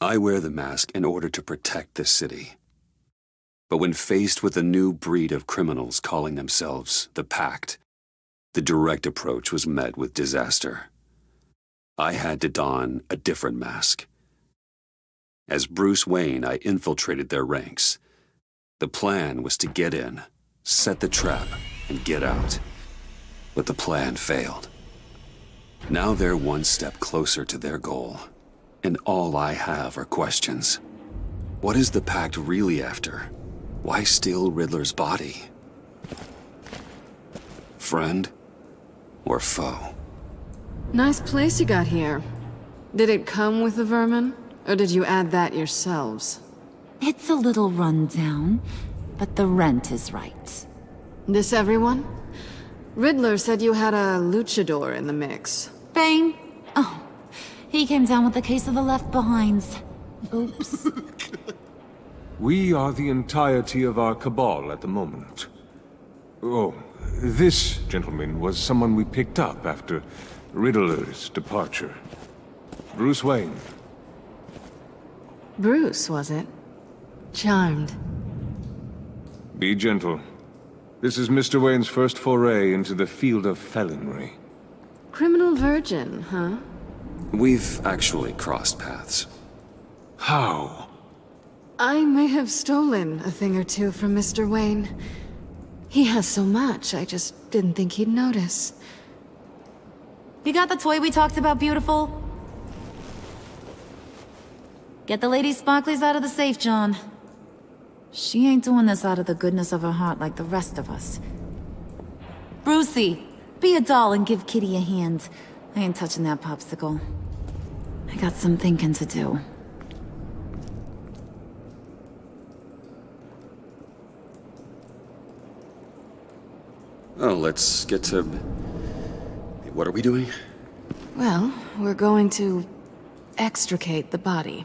I wear the mask in order to protect this city. But when faced with a new breed of criminals calling themselves the Pact, the direct approach was met with disaster. I had to don a different mask. As Bruce Wayne, I infiltrated their ranks. The plan was to get in, set the trap, and get out. But the plan failed. Now they're one step closer to their goal, and all I have are questions. What is the Pact really after? Why steal Riddler's body? Friend or foe? Nice place you got here. Did it come with the vermin, or did you add that yourselves? It's a little rundown, but the rent is right. This everyone? Riddler said you had a luchador in the mix. Bane? Oh, he came down with a case of the left behinds. Oops. We are the entirety of our cabal at the moment. Oh, this gentleman was someone we picked up after Riddler's departure. Bruce Wayne. Bruce, was it? Charmed. Be gentle. This is Mr. Wayne's first foray into the field of felonry. Criminal virgin, huh? We've actually crossed paths. How? I may have stolen a thing or two from Mr. Wayne. He has so much, I just didn't think he'd notice. You got the toy we talked about, beautiful? Get the lady sparklies out of the safe, John. She ain't doing this out of the goodness of her heart like the rest of us. Brucey, be a doll and give Kitty a hand. I ain't touching that popsicle. I got some thinking to do. Oh, let's get to... What are we doing? Well, we're going to extricate the body.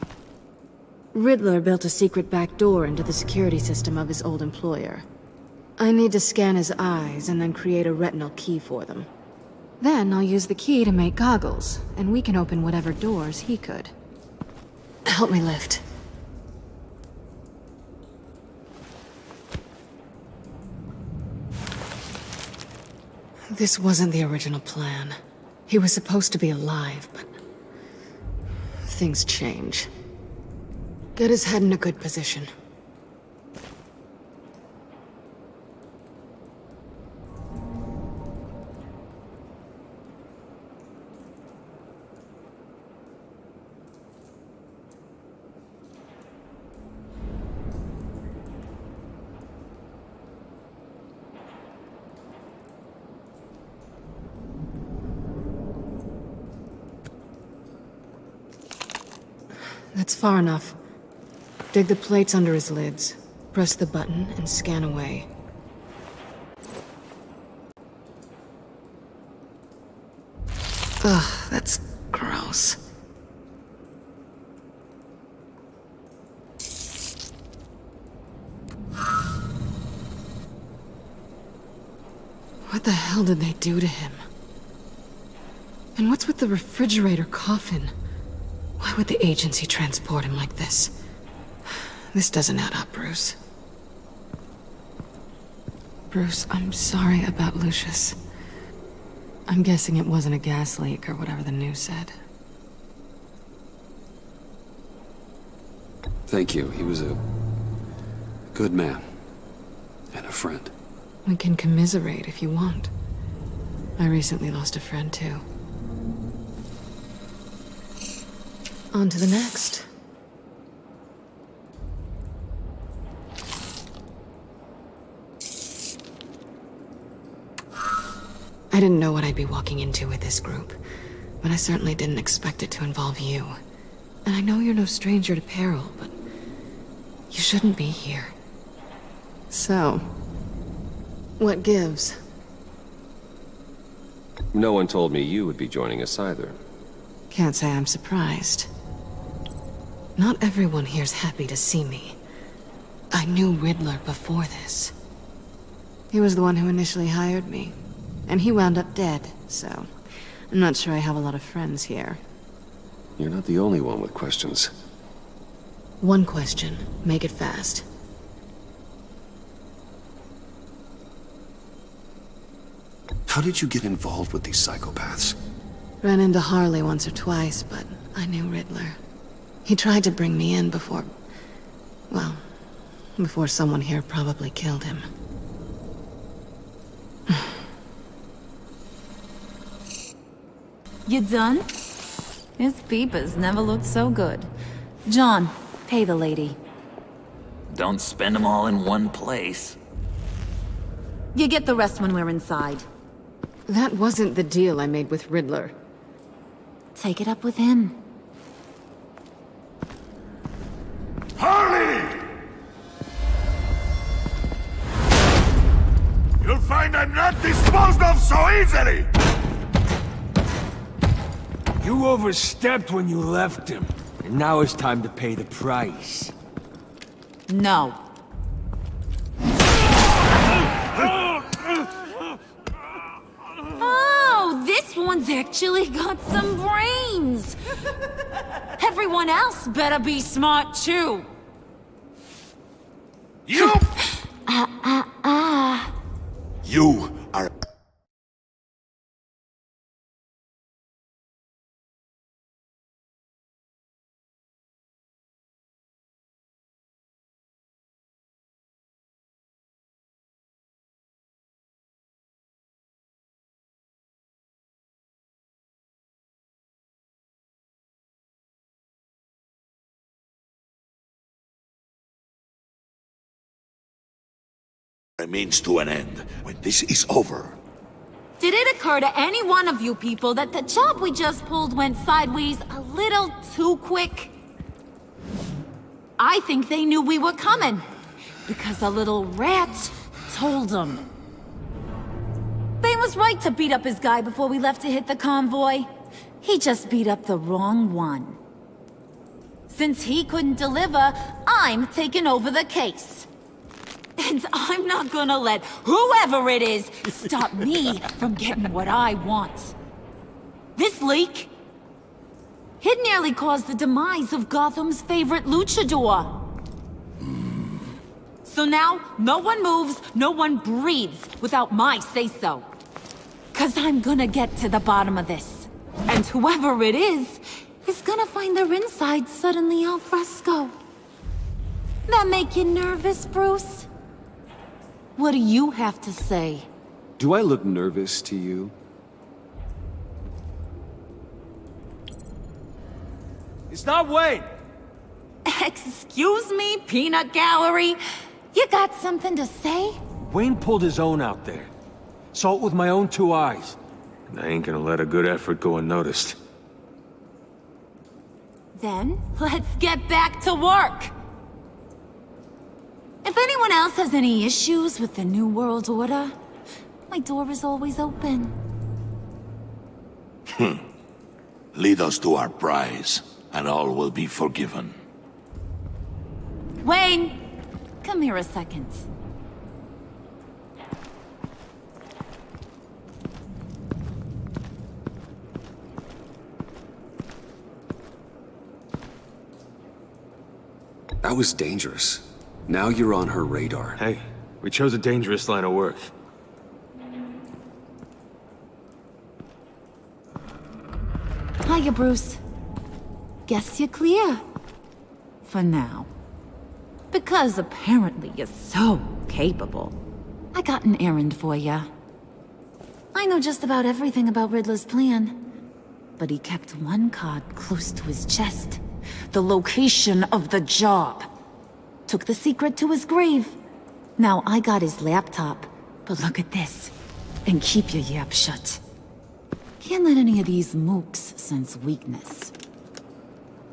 Riddler built a secret back door into the security system of his old employer. I need to scan his eyes and then create a retinal key for them. Then I'll use the key to make goggles, and we can open whatever doors he could. Help me lift. This wasn't the original plan. He was supposed to be alive, but... things change. Get his head in a good position. That's far enough. Dig the plates under his lids, press the button, and scan away. Ugh, that's gross. What the hell did they do to him? And what's with the refrigerator coffin? Why would the agency transport him like this? This doesn't add up, Bruce. Bruce, I'm sorry about Lucius. I'm guessing it wasn't a gas leak or whatever the news said. Thank you. He was a good man. And a friend. We can commiserate if you want. I recently lost a friend, too. On to the next. I didn't know what I'd be walking into with this group, but I certainly didn't expect it to involve you. And I know you're no stranger to peril, but you shouldn't be here. So, what gives? No one told me you would be joining us either. Can't say I'm surprised. Not everyone here's happy to see me. I knew Riddler before this. He was the one who initially hired me, and he wound up dead, so I'm not sure I have a lot of friends here. You're not the only one with questions. One question. Make it fast. How did you get involved with these psychopaths? Ran into Harley once or twice, but I knew Riddler. He tried to bring me in before... well, before someone here probably killed him. You done? His peepers never looked so good. John, pay the lady. Don't spend them all in one place. You get the rest when we're inside. That wasn't the deal I made with Riddler. Take it up with him. Harley! You'll find I'm not disposed of so easily! You overstepped when you left him, and now it's time to pay the price. No. Oh, this one's actually got some brains. Everyone else better be smart too. You! You are... a means to an end. When this is over, Did it occur to any one of you people that the job we just pulled went sideways a little too quick? I think they knew we were coming, because a little rat told them. They was right to beat up his guy before we left to hit the convoy. He just beat up the wrong one. Since he couldn't deliver, I'm taking over the case. And I'm not gonna let whoever it is stop me from getting what I want. This leak, it nearly caused the demise of Gotham's favorite luchador. So now, no one moves, no one breathes without my say-so. 'Cause I'm gonna get to the bottom of this. And whoever it is gonna find their insides suddenly al fresco. That make you nervous, Bruce? What do you have to say? Do I look nervous to you? It's not Wayne! Excuse me, peanut gallery? You got something to say? Wayne pulled his own out there. Saw it with my own two eyes. And I ain't gonna let a good effort go unnoticed. Then, let's get back to work. If anyone else has any issues with the New World Order, my door is always open. Lead us to our prize, and all will be forgiven. Wayne, come here a second. That was dangerous. Now you're on her radar. Hey, we chose a dangerous line of work. Hiya, Bruce. Guess you're clear. For now. Because apparently you're so capable. I got an errand for ya. I know just about everything about Riddler's plan. But he kept one card close to his chest. The location of the job. Took the secret to his grave. Now I got his laptop. But look at this. And keep your yap shut. Can't let any of these mooks sense weakness.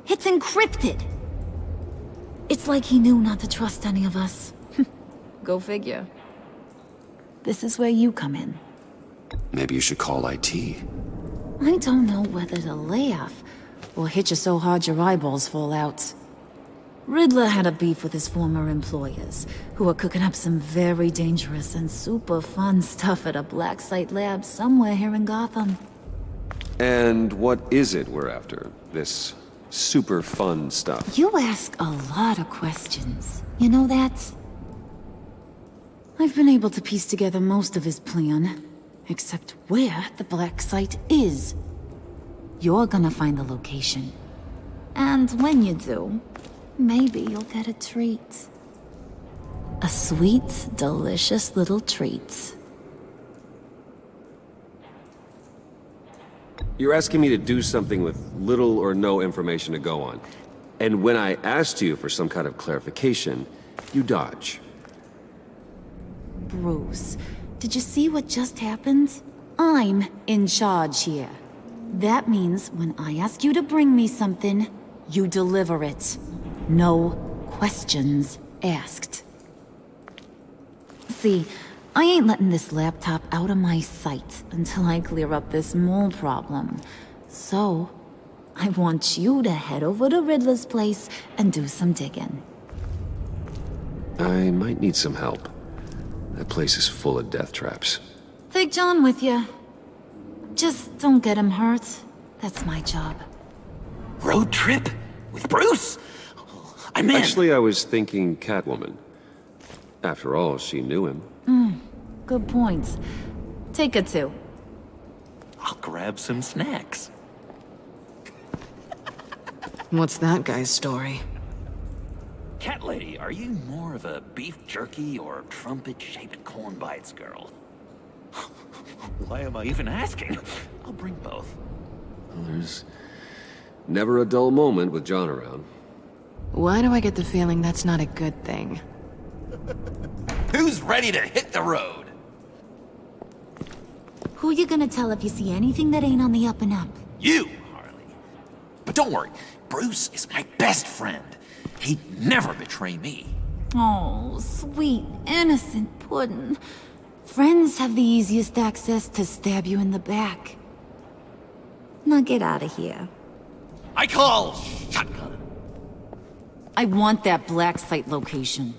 It's encrypted. It's like he knew not to trust any of us. Go figure. This is where you come in. Maybe you should call IT. I don't know whether to laugh or hit you so hard your eyeballs fall out. Riddler had a beef with his former employers, who were cooking up some very dangerous and super fun stuff at a black site lab somewhere here in Gotham. And what is it we're after? This super fun stuff. You ask a lot of questions. You know that? I've been able to piece together most of his plan, except where the black site is. You're gonna find the location. And when you do, maybe you'll get a treat. A sweet, delicious little treat. You're asking me to do something with little or no information to go on. And when I asked you for some kind of clarification, you dodge. Bruce, did you see what just happened? I'm in charge here. That means when I ask you to bring me something, you deliver it. No questions asked. See, I ain't letting this laptop out of my sight until I clear up this mole problem. So, I want you to head over to Riddler's place and do some digging. I might need some help. That place is full of death traps. Take John with you. Just don't get him hurt. That's my job. Road trip? With Bruce? I'm in. Actually, I was thinking Catwoman. After all, she knew him. Good points. Take her too. I'll grab some snacks. What's that guy's story? Cat lady, are you more of a beef jerky or trumpet-shaped corn bites girl? Why am I even asking? I'll bring both. Well, there's never a dull moment with John around. Why do I get the feeling that's not a good thing? Who's ready to hit the road? Who you gonna tell if you see anything that ain't on the up and up? You, Harley. But don't worry, Bruce is my best friend. He'd never betray me. Oh, sweet, innocent puddin'. Friends have the easiest access to stab you in the back. Now get out of here. I call shotgun. I want that black site location.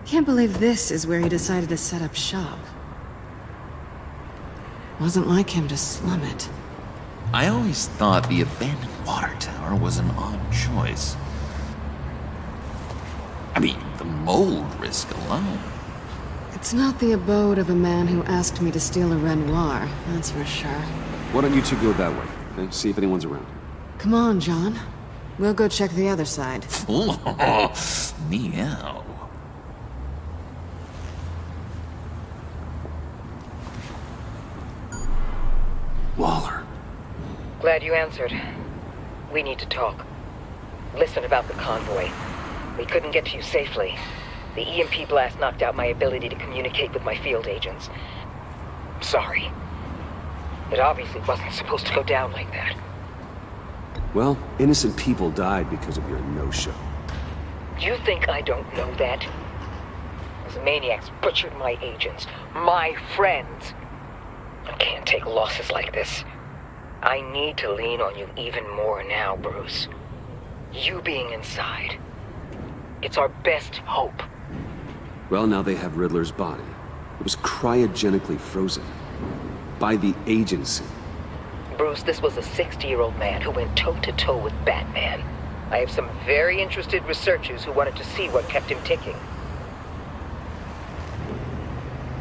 Can't believe this is where he decided to set up shop. Wasn't like him to slum it. I always thought the abandoned water tower was an odd choice. I mean, the mold risk alone. It's not the abode of a man who asked me to steal a Renoir, that's for sure. Why don't you two go that way, okay? See if anyone's around. Come on, John. We'll go check the other side. Meow. Waller. Glad you answered. We need to talk. Listen about the convoy. We couldn't get to you safely. The EMP blast knocked out my ability to communicate with my field agents. Sorry. It obviously wasn't supposed to go down like that. Well, innocent people died because of your no-show. You think I don't know that? Those maniacs butchered my agents, my friends. I can't take losses like this. I need to lean on you even more now, Bruce. You being inside. It's our best hope. Well, now they have Riddler's body. It was cryogenically frozen. By the agency. Bruce, this was a 60-year-old man who went toe-to-toe with Batman. I have some very interested researchers who wanted to see what kept him ticking.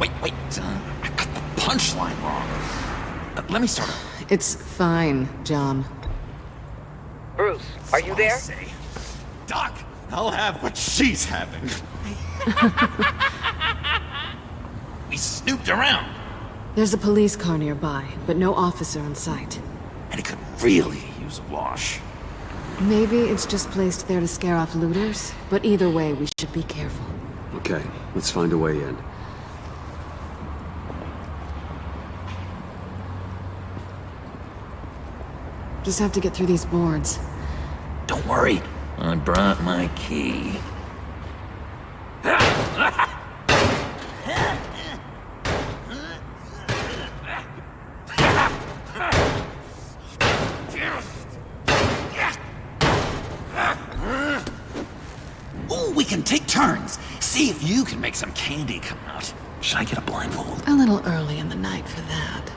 Wait, I got the punchline wrong. Let me start over. It's fine, John. Bruce, are you there? Say, Doc, I'll have what she's having. We snooped around, There's a police car nearby, but no officer in sight. and it could really use a wash. Maybe it's just placed there to scare off looters, but either way, we should be careful. Okay, let's find a way in. Just have to get through these boards. Don't worry, I brought my key. Ooh, we can take turns. See if you can make some candy come out. Should I get a blindfold? A little early in the night for that.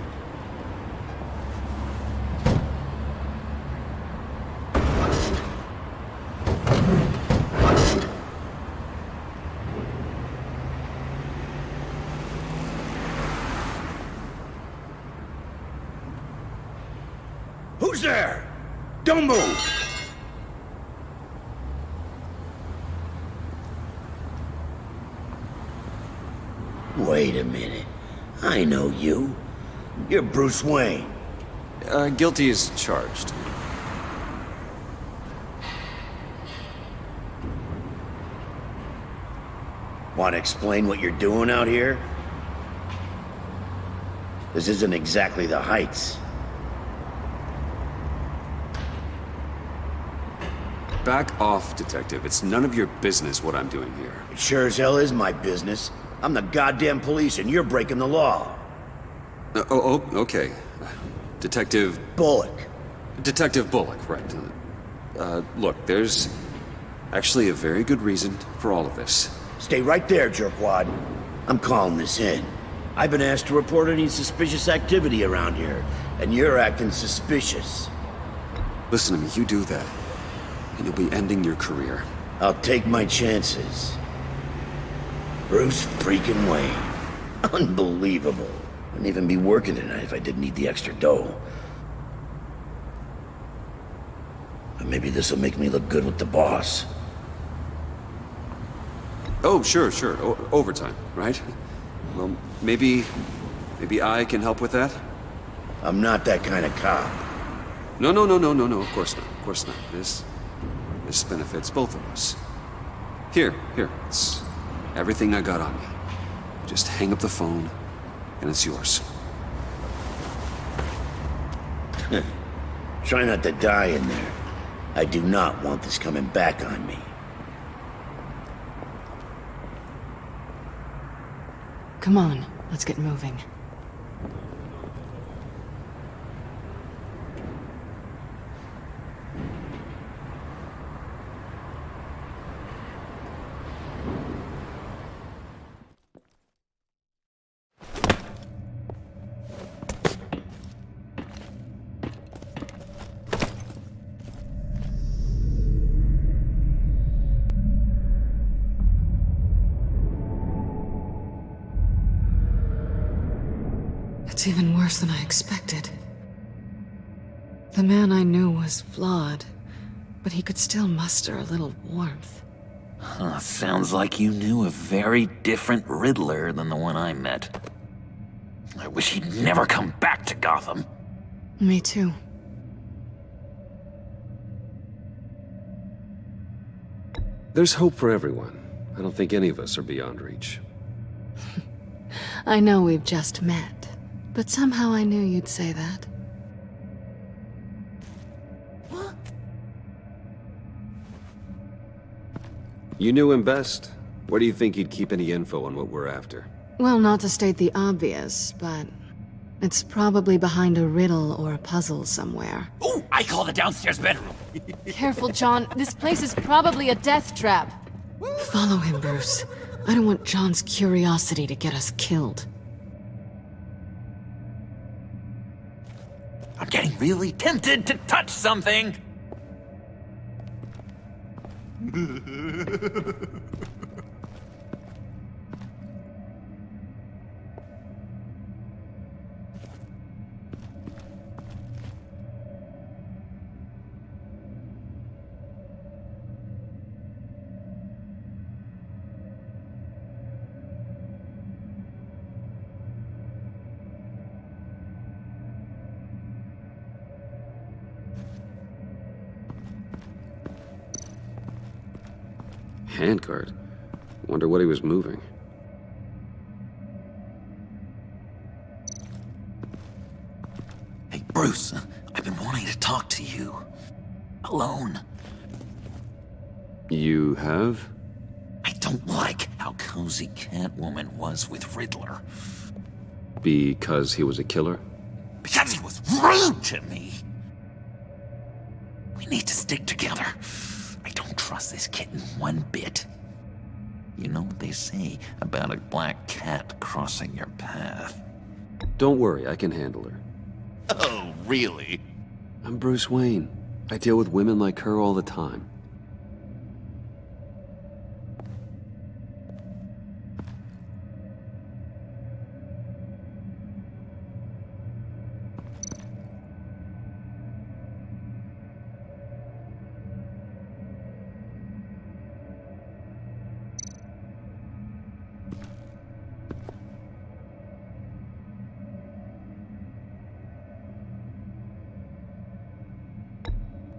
Who's there? Don't move! Wait a minute. I know you. You're Bruce Wayne. Guilty as charged. Want to explain what you're doing out here? This isn't exactly the Heights. Back off, Detective. It's none of your business what I'm doing here. It sure as hell is my business. I'm the goddamn police and you're breaking the law. Okay. Detective... Bullock. Detective Bullock, right. Look, there's actually a very good reason for all of this. Stay right there, jerkwad. I'm calling this in. I've been asked to report any suspicious activity around here, and you're acting suspicious. Listen to me, you do that, and you'll be ending your career. I'll take my chances. Bruce freaking Wayne. Unbelievable. Wouldn't even be working tonight if I didn't need the extra dough. But maybe this'll make me look good with the boss. Oh, sure. Overtime, right? Well, maybe I can help with that? I'm not that kind of cop. No, of course not. This benefits both of us. Here, it's everything I got on me. Just hang up the phone, and it's yours. Try not to die in there. I do not want this coming back on me. Come on, let's get moving. It's even worse than I expected. The man I knew was flawed, but he could still muster a little warmth. Sounds like you knew a very different Riddler than the one I met. I wish he'd never come back to Gotham. Me too. There's hope for everyone. I don't think any of us are beyond reach. I know we've just met, but somehow I knew you'd say that. You knew him best. Where do you think he'd keep any info on what we're after? Well, not to state the obvious, but it's probably behind a riddle or a puzzle somewhere. Ooh, I call the downstairs bedroom. Careful, John. This place is probably a death trap. Follow him, Bruce. I don't want John's curiosity to get us killed. I'm getting really tempted to touch something. Handcart. Wonder what he was moving. Hey, Bruce, I've been wanting to talk to you. Alone. You have? I don't like how cozy Catwoman was with Riddler. Because he was a killer? Because he was rude to me. We need to stick together. I don't trust this kitten one bit. You know what they say about a black cat crossing your path? Don't worry, I can handle her. Oh, really? I'm Bruce Wayne. I deal with women like her all the time.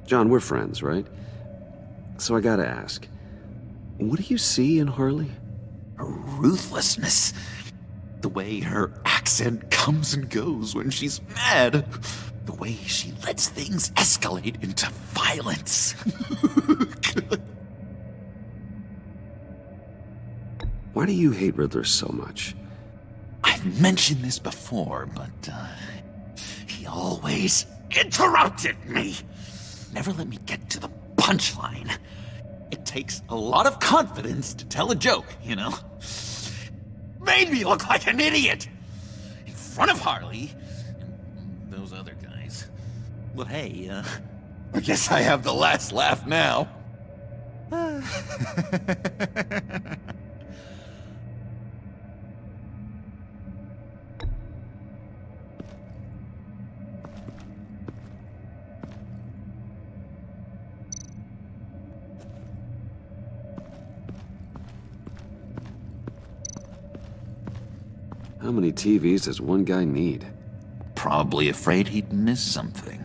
John, we're friends, right? So I gotta ask, what do you see in Harley? Her ruthlessness. The way her accent comes and goes when she's mad. The way she lets things escalate into violence. Why do you hate Riddler so much? I've mentioned this before, but he always interrupted me. Never let me get to the punchline. It takes a lot of confidence to tell a joke, you know? Made me look like an idiot! In front of Harley and those other guys. Well, hey, I guess I have the last laugh now. How many TVs does one guy need? Probably afraid he'd miss something.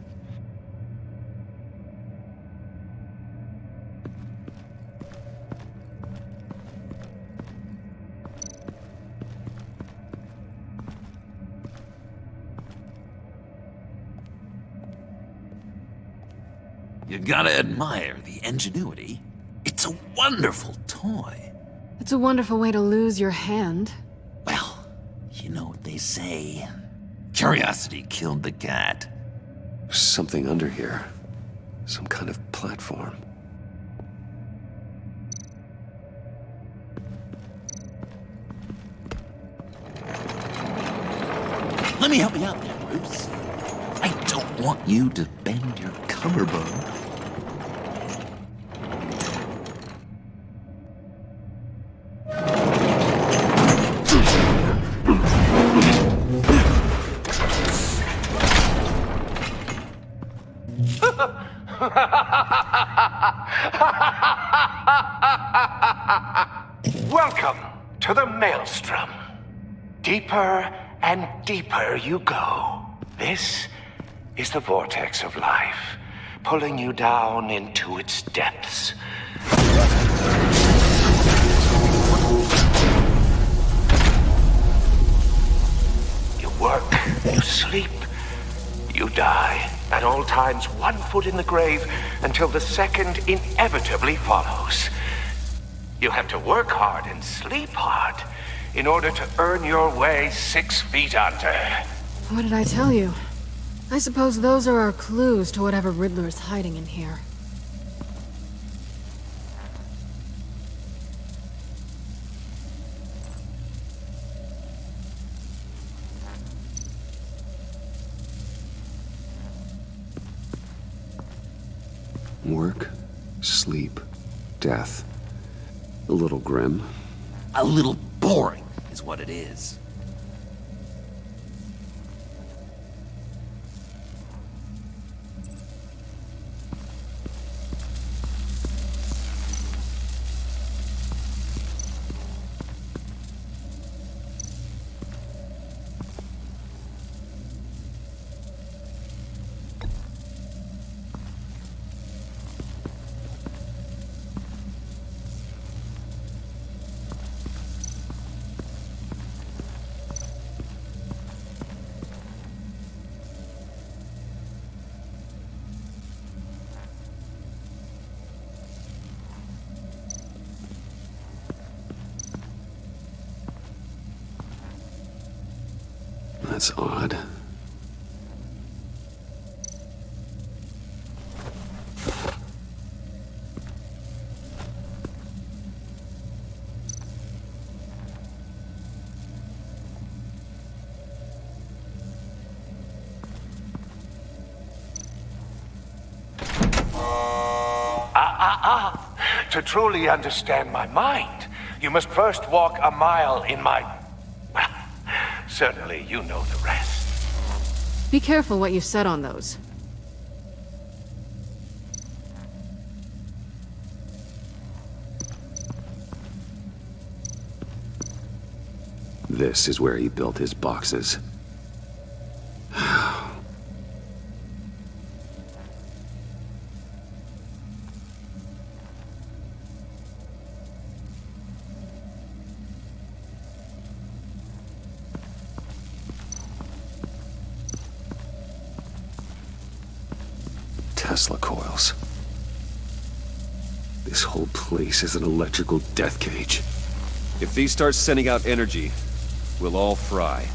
You gotta admire the ingenuity. It's a wonderful toy. It's a wonderful way to lose your hand. Well, you know what they say. Curiosity killed the cat. There's something under here. Some kind of platform. Let me help you out there, Bruce. I don't want you to bend your collarbone. Welcome to the Maelstrom. Deeper and deeper you go. This is the vortex of life, pulling you down into its depths. You work, you sleep, you die. At all times, 1 foot in the grave until the second inevitably follows. You have to work hard and sleep hard in order to earn your way 6 feet under. What did I tell you? I suppose those are our clues to whatever Riddler's hiding in here. Work, sleep, death. A little grim. A little boring is what it is. That's odd. To truly understand my mind, you must first walk a mile in my... Well, certainly you know the rest. Be careful what you set on those. This is where he built his boxes. Tesla coils. This whole place is an electrical death cage. If these start sending out energy, we'll all fry.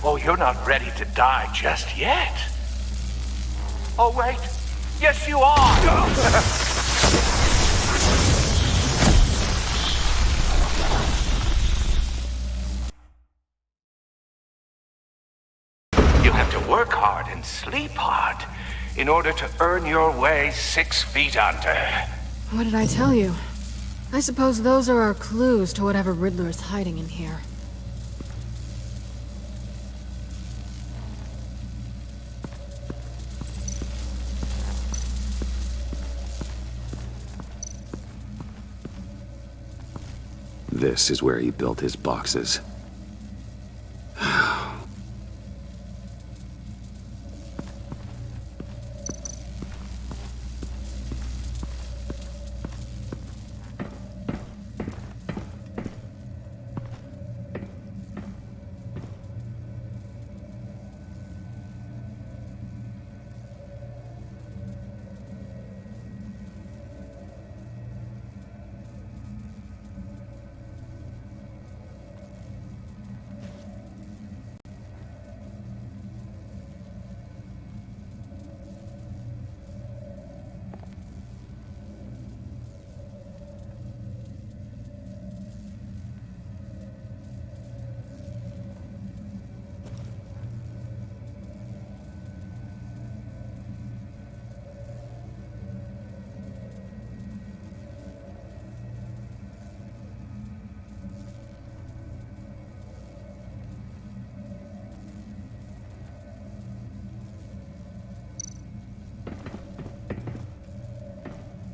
Oh, you're not ready to die just yet. Oh, wait. Yes, you are! Work hard and sleep hard in order to earn your way 6 feet under. What did I tell you? I suppose those are our clues to whatever Riddler is hiding in here. This is where he built his boxes.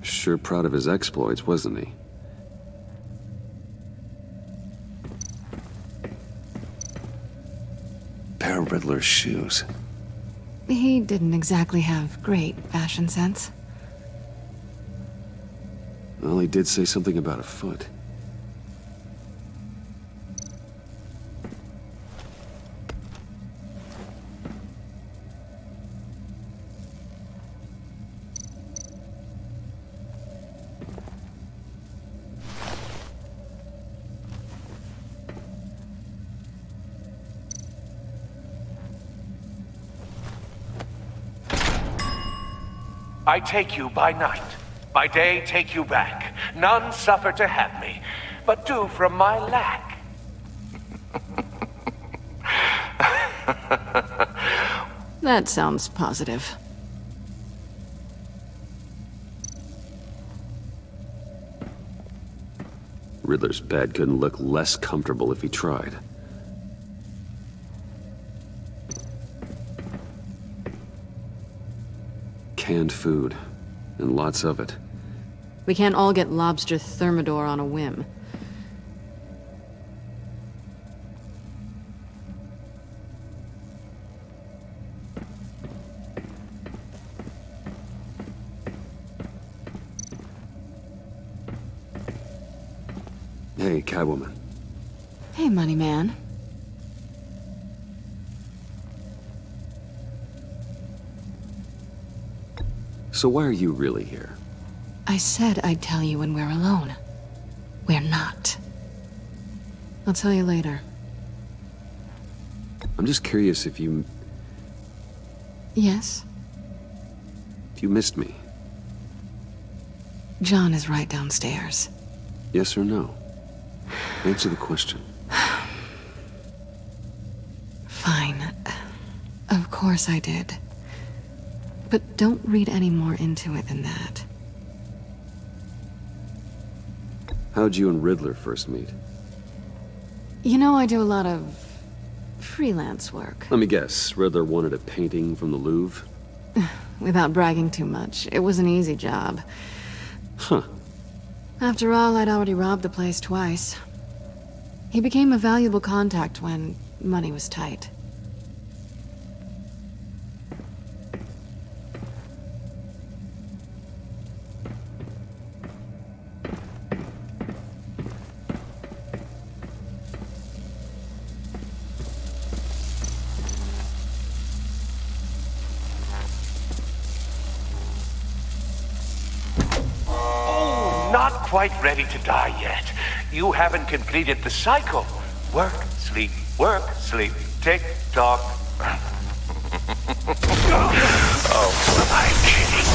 Sure proud of his exploits, wasn't he? Pair of Riddler's shoes. He didn't exactly have great fashion sense. Well, he did say something about a foot. I take you by night. By day, take you back. None suffer to have me, but do from my lack. That sounds positive. Riddler's bed couldn't look less comfortable if he tried. Canned food, and lots of it. We can't all get lobster thermidor on a whim. Hey, Catwoman. Hey, Money Man. So why are you really here? I said I'd tell you when we're alone. We're not. I'll tell you later. I'm just curious if you Yes? missed me. John is right downstairs. Yes or no? Answer the question. Fine. Of course I did. But don't read any more into it than that. How'd you and Riddler first meet? You know, I do a lot of freelance work. Let me guess, Riddler wanted a painting from the Louvre? Without bragging too much, it was an easy job. Huh. After all, I'd already robbed the place twice. He became a valuable contact when money was tight. Not quite ready to die yet. You haven't completed the cycle. Work, sleep, tick tock. Oh, am I kidding?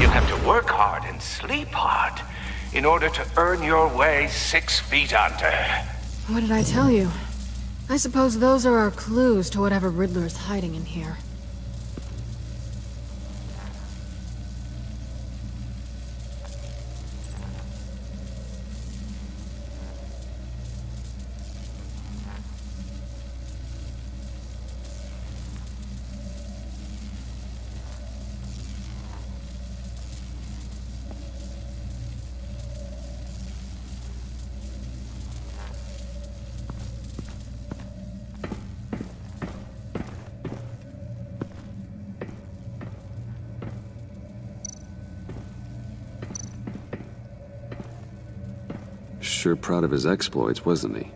You have to work hard and sleep hard in order to earn your way 6 feet under. What did I tell you? I suppose those are our clues to whatever Riddler is hiding in here. Sure proud of his exploits, wasn't he?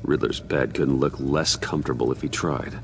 Riddler's bed couldn't look less comfortable if he tried.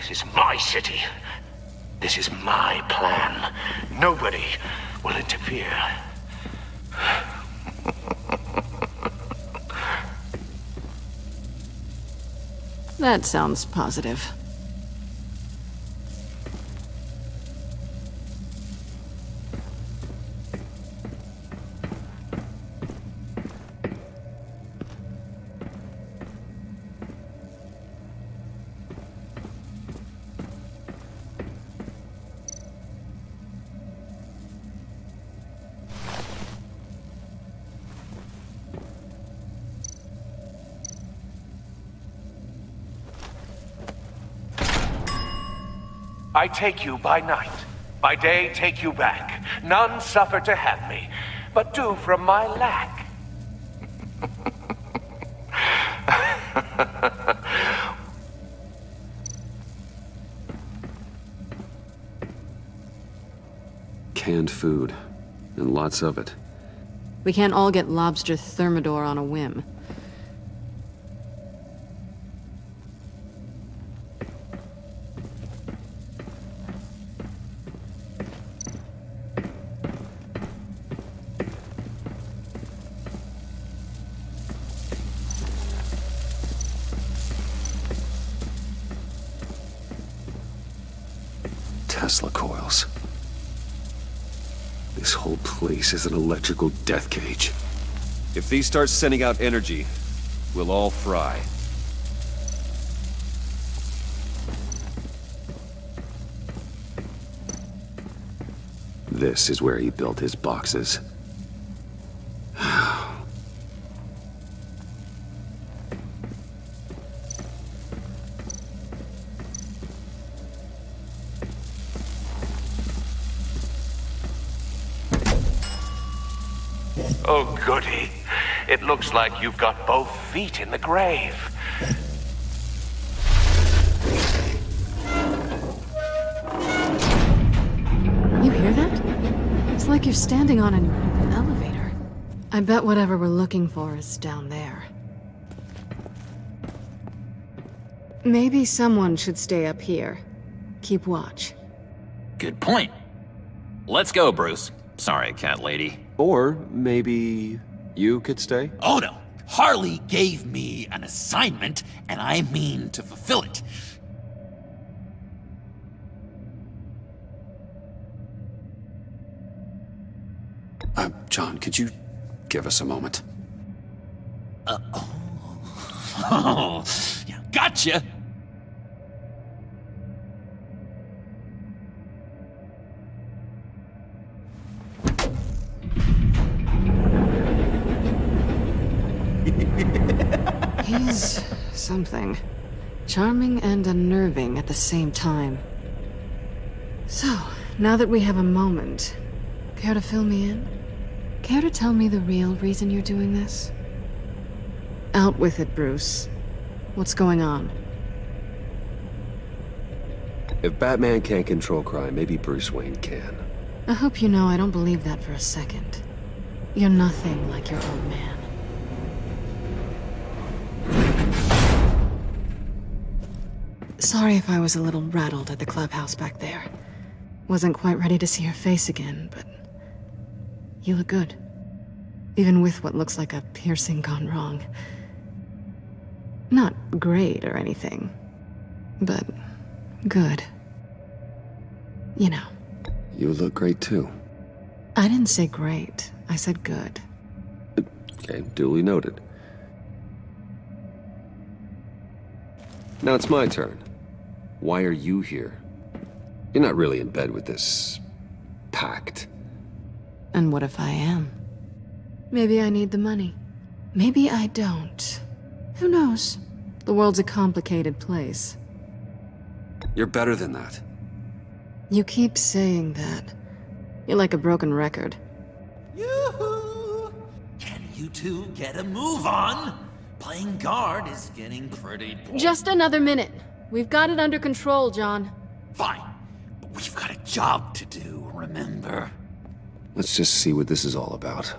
This is my city. This is my plan. Nobody will interfere. That sounds positive. I take you by night. By day, take you back. None suffer to have me, but do from my lack. Canned food, and lots of it. We can't all get lobster thermidor on a whim. Tesla coils. This whole place is an electrical death cage. If these start sending out energy, we'll all fry. This is where he built his boxes. Oh, goody. It looks like you've got both feet in the grave. You hear that? It's like you're standing on an elevator. I bet whatever we're looking for is down there. Maybe someone should stay up here. Keep watch. Good point. Let's go, Bruce. Sorry, cat lady. Or maybe you could stay? Oh no! Harley gave me an assignment, and I mean to fulfill it. John, could you give us a moment? Oh, yeah, gotcha! He's something. Charming and unnerving at the same time. So, now that we have a moment, care to fill me in? Care to tell me the real reason you're doing this? Out with it, Bruce. What's going on? If Batman can't control crime, maybe Bruce Wayne can. I hope you know I don't believe that for a second. You're nothing like your old man. Sorry if I was a little rattled at the clubhouse back there. Wasn't quite ready to see your face again, but you look good. Even with what looks like a piercing gone wrong. Not great or anything, but good. You know. You look great too. I didn't say great. I said good. Okay, duly noted. Now it's my turn. Why are you here? You're not really in bed with this pact. And what if I am? Maybe I need the money. Maybe I don't. Who knows? The world's a complicated place. You're better than that. You keep saying that. You're like a broken record. Yoo-hoo! Can you two get a move on? Playing guard is getting pretty boring. Just another minute. We've got it under control, John. Fine, but we've got a job to do, remember? Let's just see what this is all about.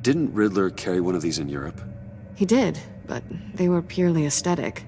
Didn't Riddler carry one of these in Europe? He did, but they were purely aesthetic.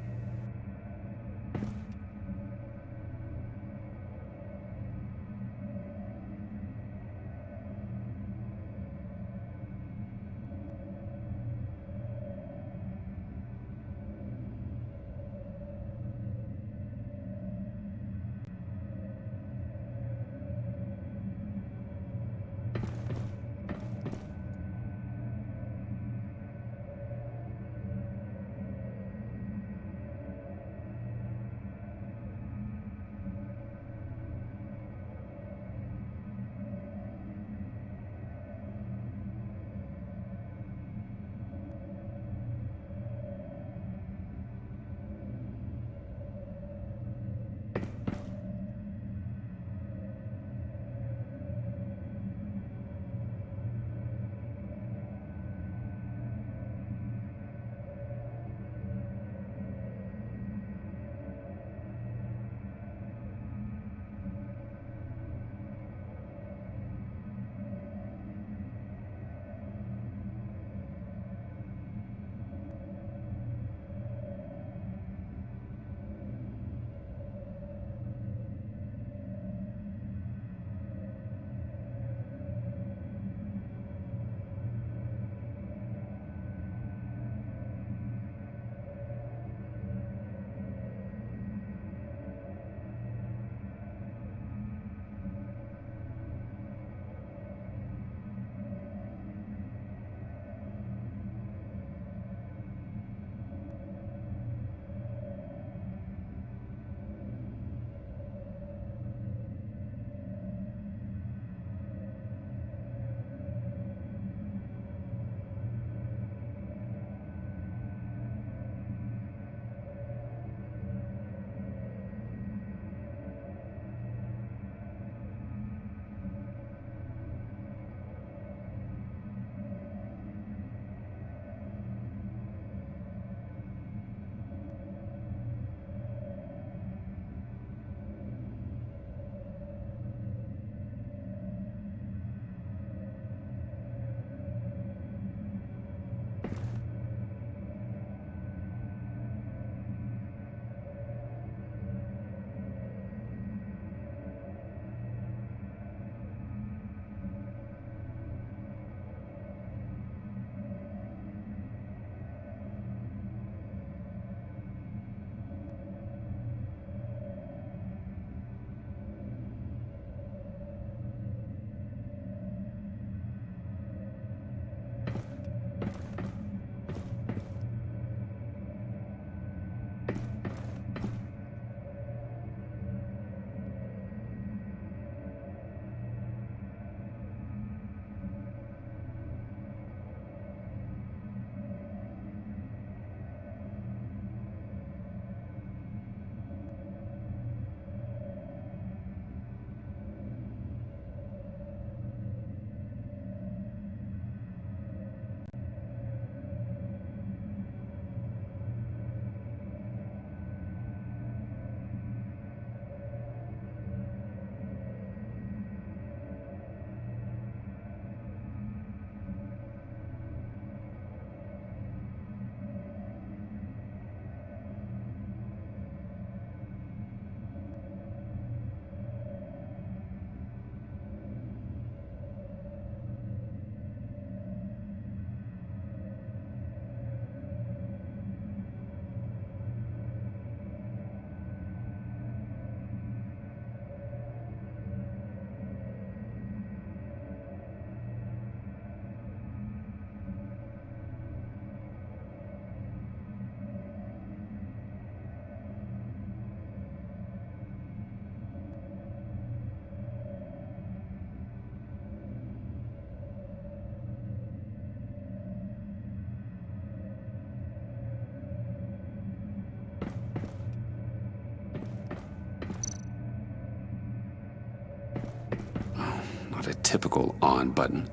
Not a typical on button.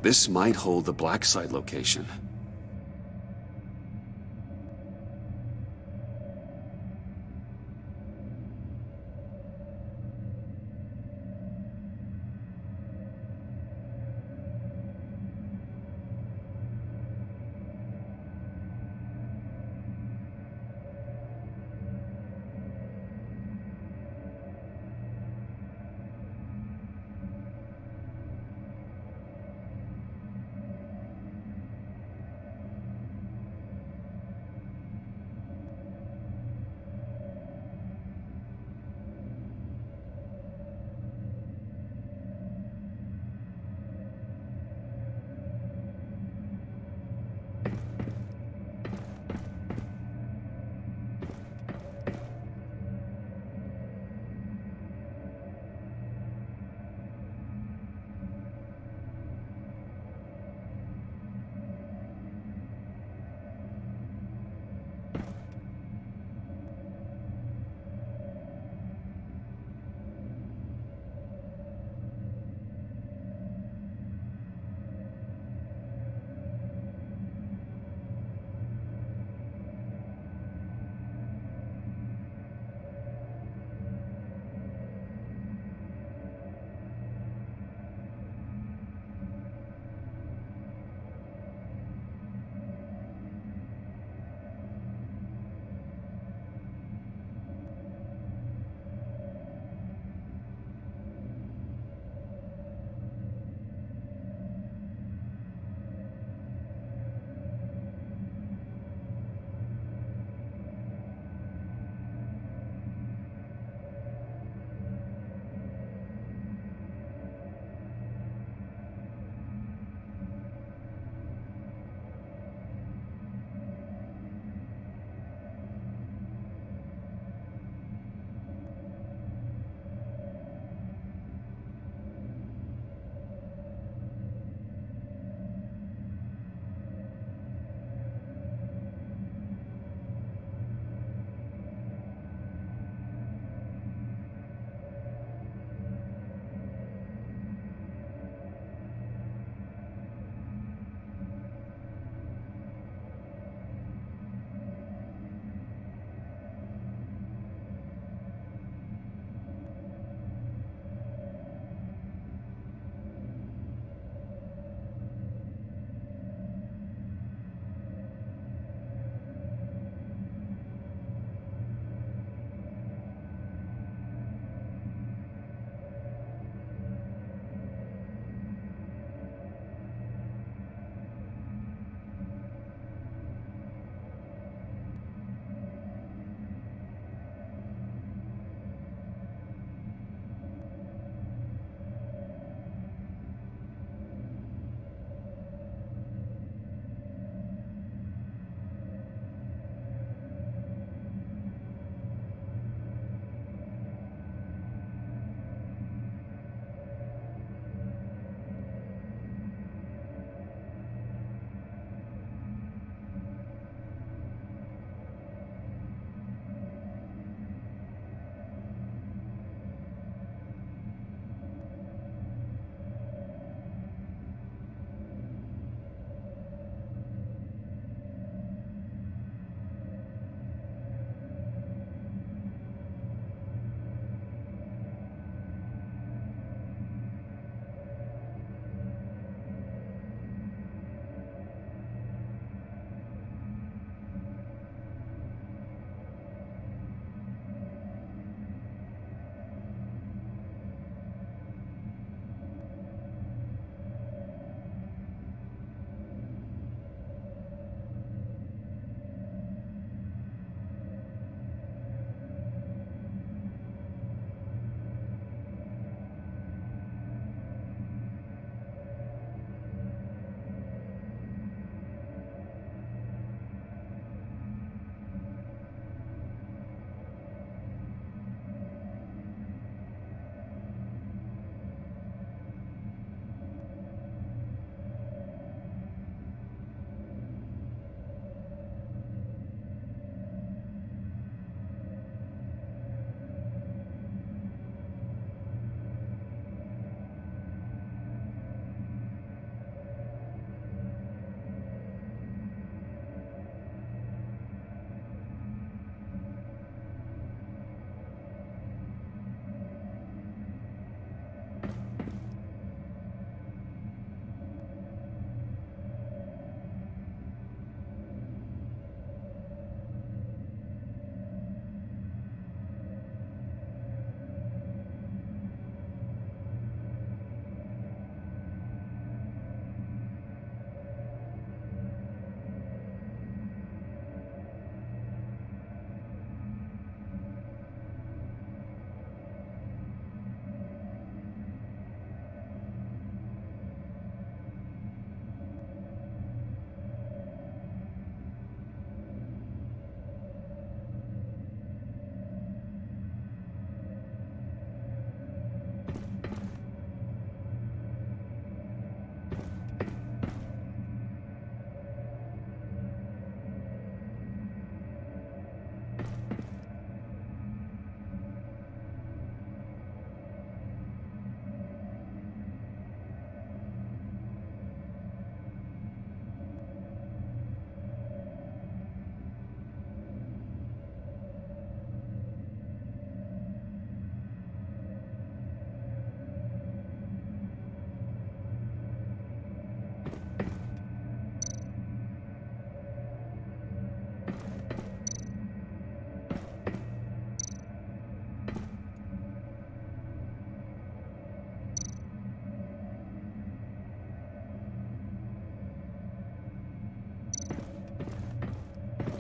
This might hold the black site location.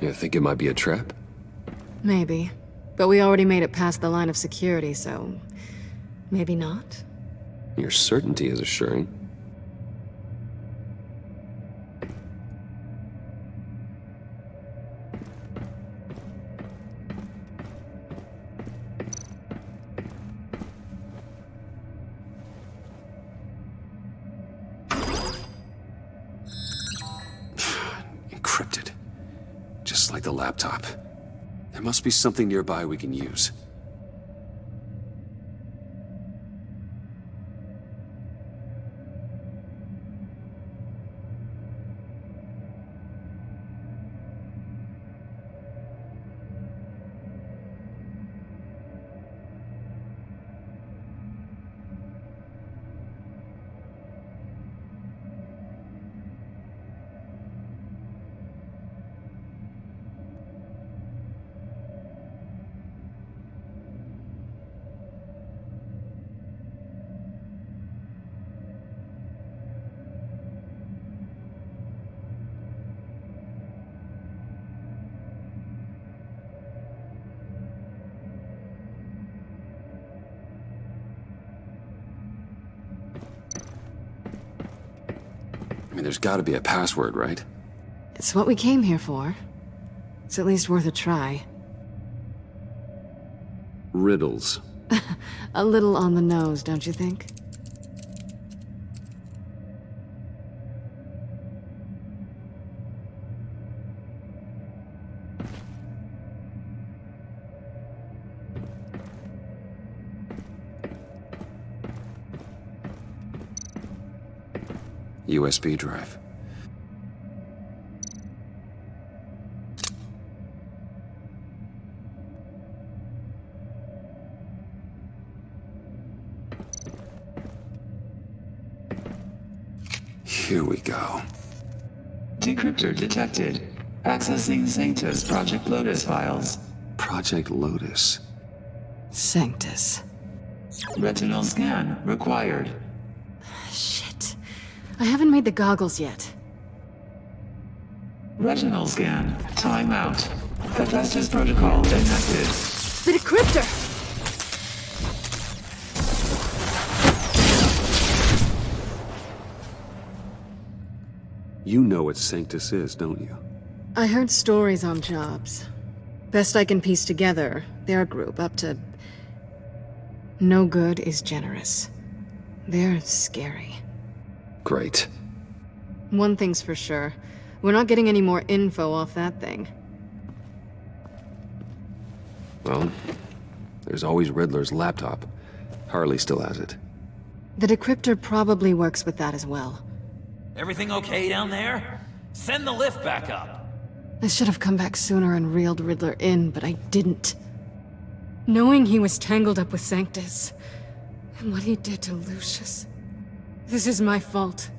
You think it might be a trap? Maybe. But we already made it past the line of security, so... maybe not? Your certainty is assuring. Encrypted. Just like the laptop. There must be something nearby we can use. I mean, there's gotta be a password, right? It's what we came here for. It's at least worth a try. Riddles. A little on the nose, don't you think? USB drive. Here we go. Decryptor detected. Accessing Sanctus Project Lotus files. Project Lotus. Sanctus. Retinal scan required. Shit. I haven't made the goggles yet. Retinal scan. Timeout. Hephaestus protocol enacted. The decryptor! You know what Sanctus is, don't you? I heard stories on jobs. Best I can piece together, their group up to... no good is generous. They're scary. Great. One thing's for sure. We're not getting any more info off that thing. Well, there's always Riddler's laptop. Harley still has it. The decryptor probably works with that as well. Everything okay down there? Send the lift back up. I should have come back sooner and reeled Riddler in, but I didn't. Knowing he was tangled up with Sanctus, and what he did to Lucius. This is my fault.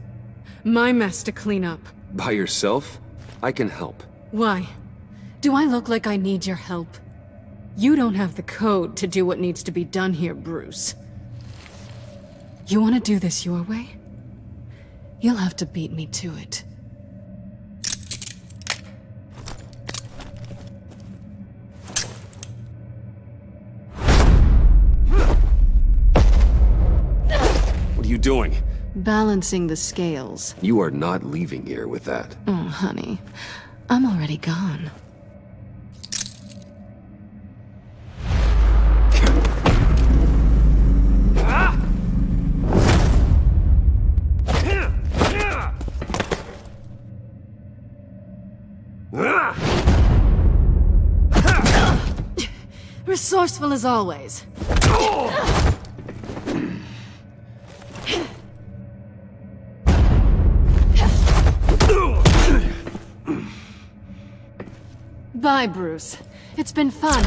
My mess to clean up. By yourself? I can help. Why? Do I look like I need your help? You don't have the code to do what needs to be done here, Bruce. You want to do this your way? You'll have to beat me to it. What are you doing? Balancing the scales. You are not leaving here with that. Oh, honey. I'm already gone. Resourceful as always. Bye, Bruce. It's been fun.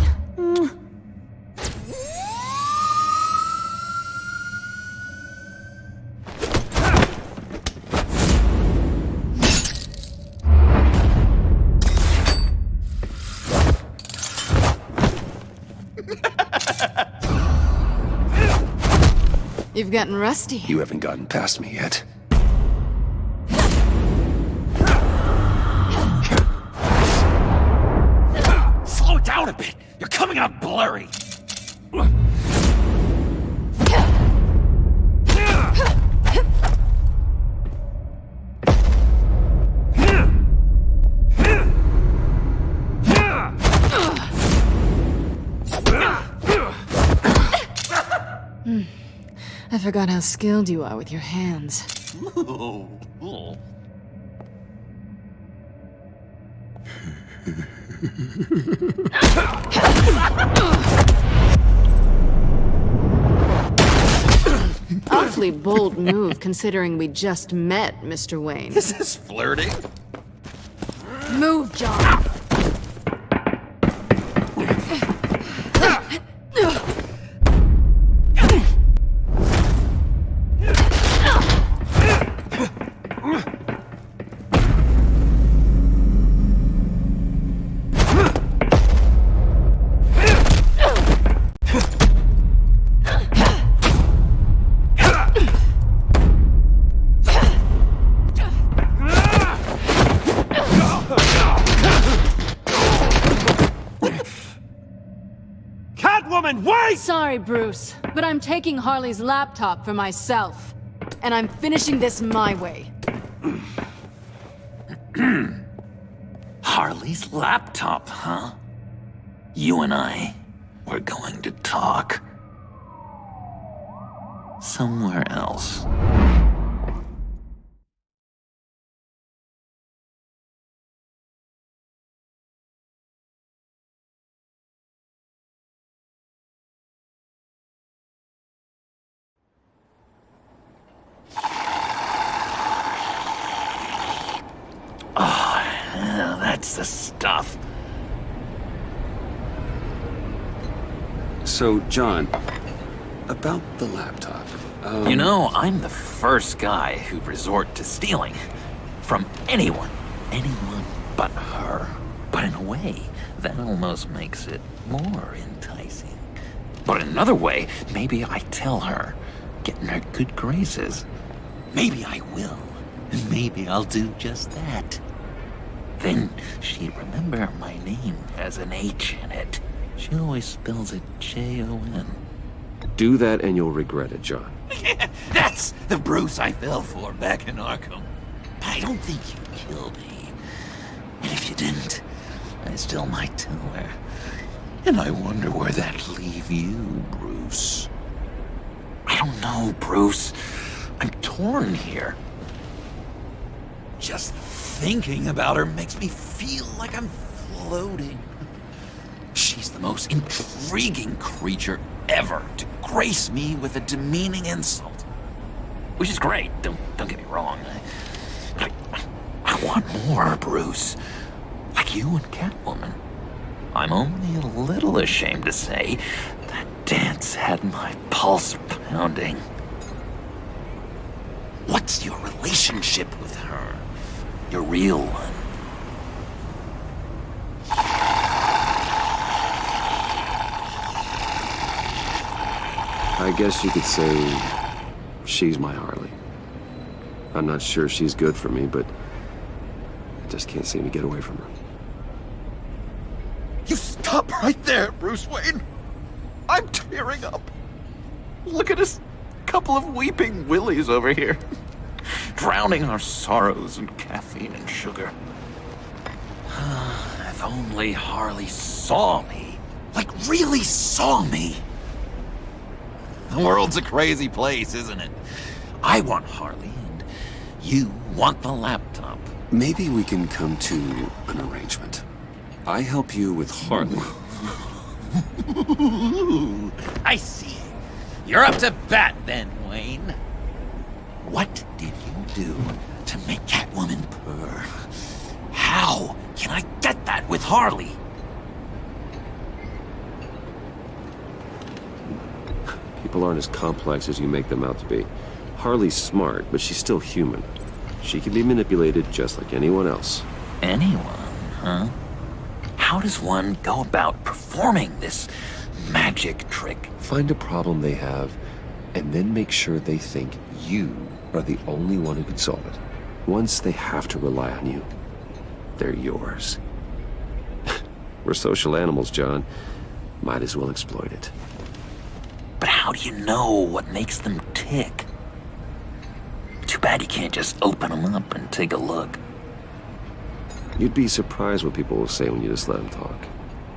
You've gotten rusty. You haven't gotten past me yet. coming out blurry. I forgot how skilled you are with your hands. Awfully bold move considering we just met, Mr. Wayne. Is this flirting? Move, John! Sorry, Bruce, but I'm taking Harley's laptop for myself. And I'm finishing this my way. Harley's laptop, huh? You and I, we're going to talk. Somewhere else. That's the stuff. So, John, about the laptop. You know, I'm the first guy who'd resort to stealing. From anyone. Anyone but her. But in a way, that almost makes it more enticing. But in another way, maybe I tell her, get in her good graces. Maybe I will. And maybe I'll do just that. Then she'd remember my name has an H in it. She always spells it Jon. Do that and you'll regret it, John. That's the Bruce I fell for back in Arkham. But I don't think you killed me. And if you didn't, I still might tell her. And I wonder where that'd leave you, Bruce. I don't know, Bruce. I'm torn here. Just thinking about her makes me feel like I'm floating. She's the most intriguing creature ever to grace me with a demeaning insult. Which is great, don't get me wrong. I want more, Bruce. Like you and Catwoman. I'm only a little ashamed to say that dance had my pulse pounding. What's your relationship with her? Your real one? I guess you could say she's my Harley. I'm not sure she's good for me, but I just can't seem to get away from her. You stop right there, Bruce Wayne. I'm tearing up. Look at us, couple of weeping willies over here. Drowning our sorrows in caffeine and sugar. If only Harley saw me. Like, really saw me. The world's a crazy place, isn't it? I want Harley, and you want the laptop. Maybe we can come to an arrangement. I help you with Harley. I see. You're up to bat then, Wayne. What did you do to make Catwoman purr? How can I get that with Harley? People aren't as complex as you make them out to be. Harley's smart, but she's still human. She can be manipulated just like anyone else. Anyone, huh? How does one go about performing this magic trick? Find a problem they have, and then make sure they think you are the only one who can solve it. Once they have to rely on you, they're yours. We're social animals, John. Might as well exploit it. But how do you know what makes them tick? Too bad you can't just open them up and take a look. You'd be surprised what people will say when you just let them talk.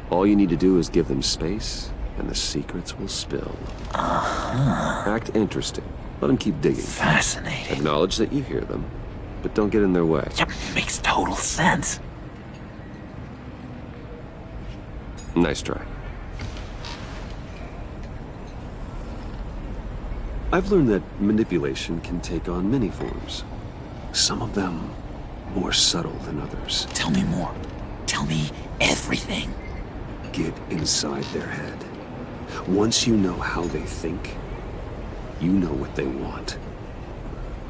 All you need to do is give them space, and the secrets will spill. Act interesting. Let them keep digging. Fascinating. Acknowledge that you hear them, but don't get in their way. Yep, makes total sense. Nice try. I've learned that manipulation can take on many forms. Some of them more subtle than others. Tell me more. Tell me everything. Get inside their head. Once you know how they think, you know what they want.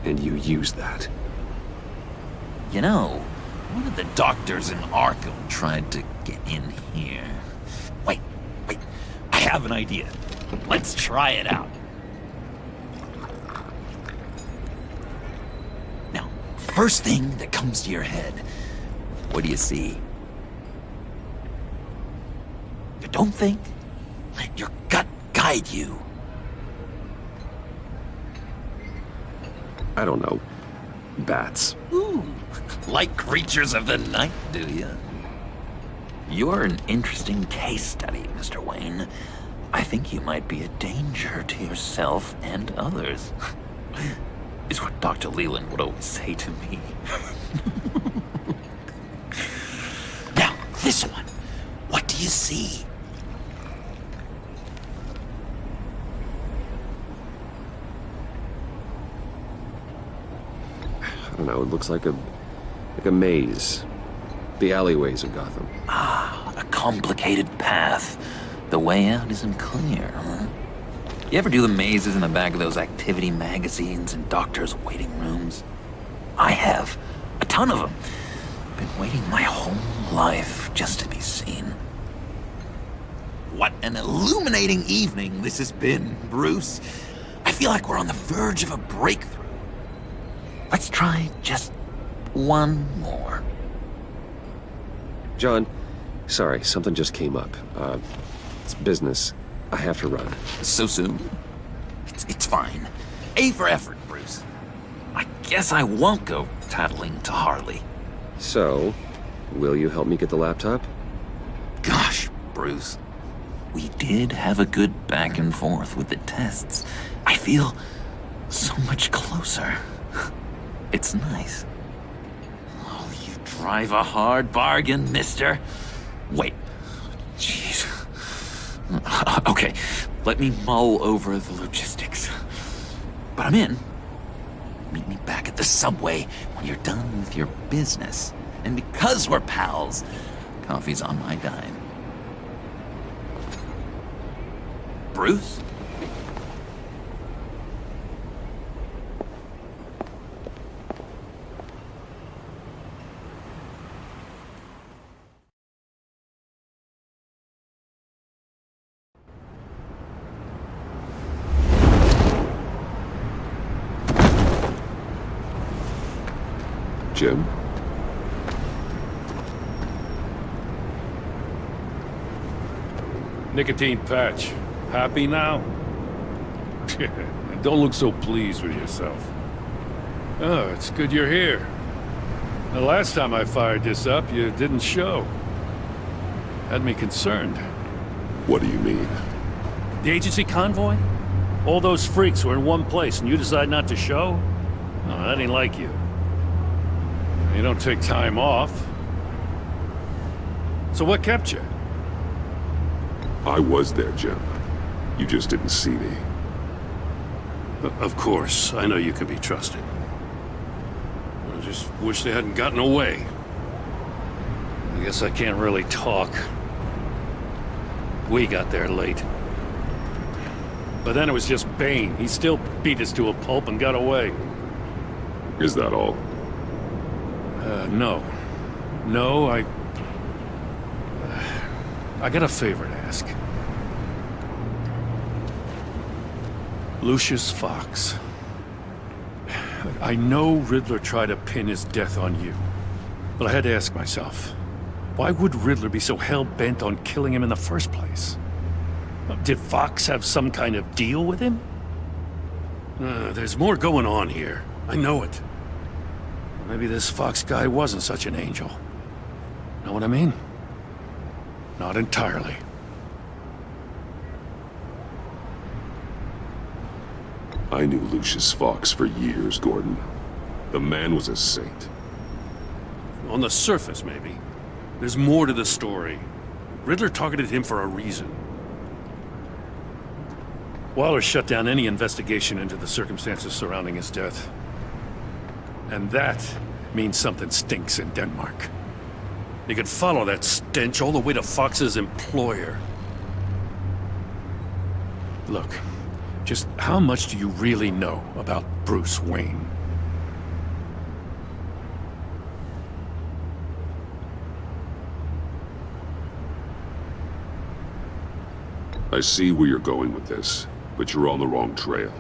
And you use that. You know, one of the doctors in Arkham tried to get in here. Wait. I have an idea. Let's try it out. Now, first thing that comes to your head, what do you see? You don't think. Let your gut guide you. I don't know. Bats. Ooh, like creatures of the night, do you? You're an interesting case study, Mr. Wayne. I think you might be a danger to yourself and others. Is what Dr. Leland would always say to me. Now, this one. What do you see? I don't know, it looks like a maze. The alleyways of Gotham. Ah, a complicated path. The way out isn't clear, huh? You ever do the mazes in the back of those activity magazines and doctors' waiting rooms? I have. A ton of them. Been waiting my whole life just to be seen. What an illuminating evening this has been, Bruce. I feel like we're on the verge of a breakthrough. Let's try just one more. John, sorry, something just came up. It's business. I have to run. So soon? It's fine. A for effort, Bruce. I guess I won't go tattling to Harley. So, will you help me get the laptop? Gosh, Bruce. We did have a good back and forth with the tests. I feel so much closer. It's nice. Oh, you drive a hard bargain, mister. Wait. Jeez. Okay, let me mull over the logistics. But I'm in. Meet me back at the subway when you're done with your business. And because we're pals, coffee's on my dime. Bruce? Jim? Nicotine patch. Happy now? Don't look so pleased with yourself. Oh, it's good you're here. The last time I fired this up, you didn't show. Had me concerned. What do you mean? The agency convoy? All those freaks were in one place and you decide not to show? Oh, that ain't like you. You don't take time off. So what kept you? I was there, Jim. You just didn't see me. Of course, I know you could be trusted. I just wish they hadn't gotten away. I guess I can't really talk. We got there late. But then it was just Bane. He still beat us to a pulp and got away. Is that all? No. No, I got a favor to ask. Lucius Fox. I know Riddler tried to pin his death on you. But I had to ask myself, why would Riddler be so hell-bent on killing him in the first place? Did Fox have some kind of deal with him? There's more going on here. I know it. Maybe this Fox guy wasn't such an angel. Know what I mean? Not entirely. I knew Lucius Fox for years, Gordon. The man was a saint. On the surface, maybe. There's more to the story. Riddler targeted him for a reason. Waller shut down any investigation into the circumstances surrounding his death. And that means something stinks in Denmark. You could follow that stench all the way to Fox's employer. Look, just how much do you really know about Bruce Wayne? I see where you're going with this, but you're on the wrong trail.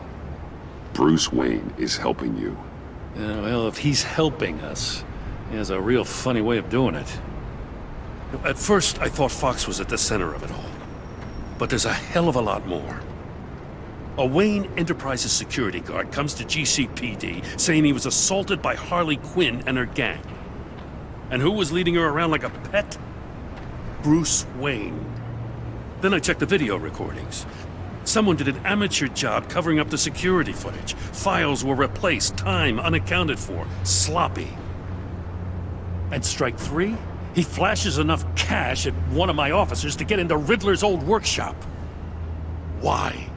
Bruce Wayne is helping you. Yeah, well, if he's helping us, he has a real funny way of doing it. At first, I thought Fox was at the center of it all. But there's a hell of a lot more. A Wayne Enterprises security guard comes to GCPD saying he was assaulted by Harley Quinn and her gang. And who was leading her around like a pet? Bruce Wayne. Then I checked the video recordings. Someone did an amateur job covering up the security footage. Files were replaced, time unaccounted for, sloppy. And strike three? He flashes enough cash at one of my officers to get into Riddler's old workshop. Why?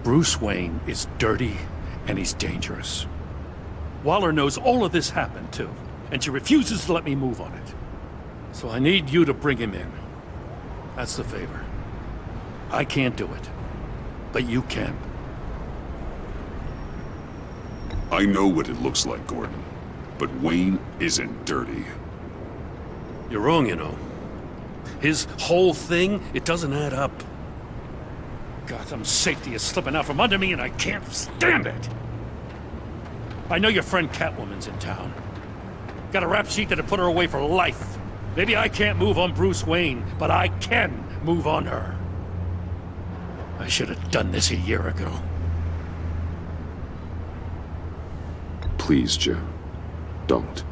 Bruce Wayne is dirty and he's dangerous. Waller knows all of this happened too, and she refuses to let me move on it. So I need you to bring him in. That's the favor. I can't do it, but you can. I know what it looks like, Gordon, but Wayne isn't dirty. You're wrong, you know. His whole thing, it doesn't add up. Gotham's safety is slipping out from under me and I can't stand it! I know your friend Catwoman's in town. Got a rap sheet that'd put her away for life. Maybe I can't move on Bruce Wayne, but I can move on her. I should have done this a year ago. Please, Jim. Don't.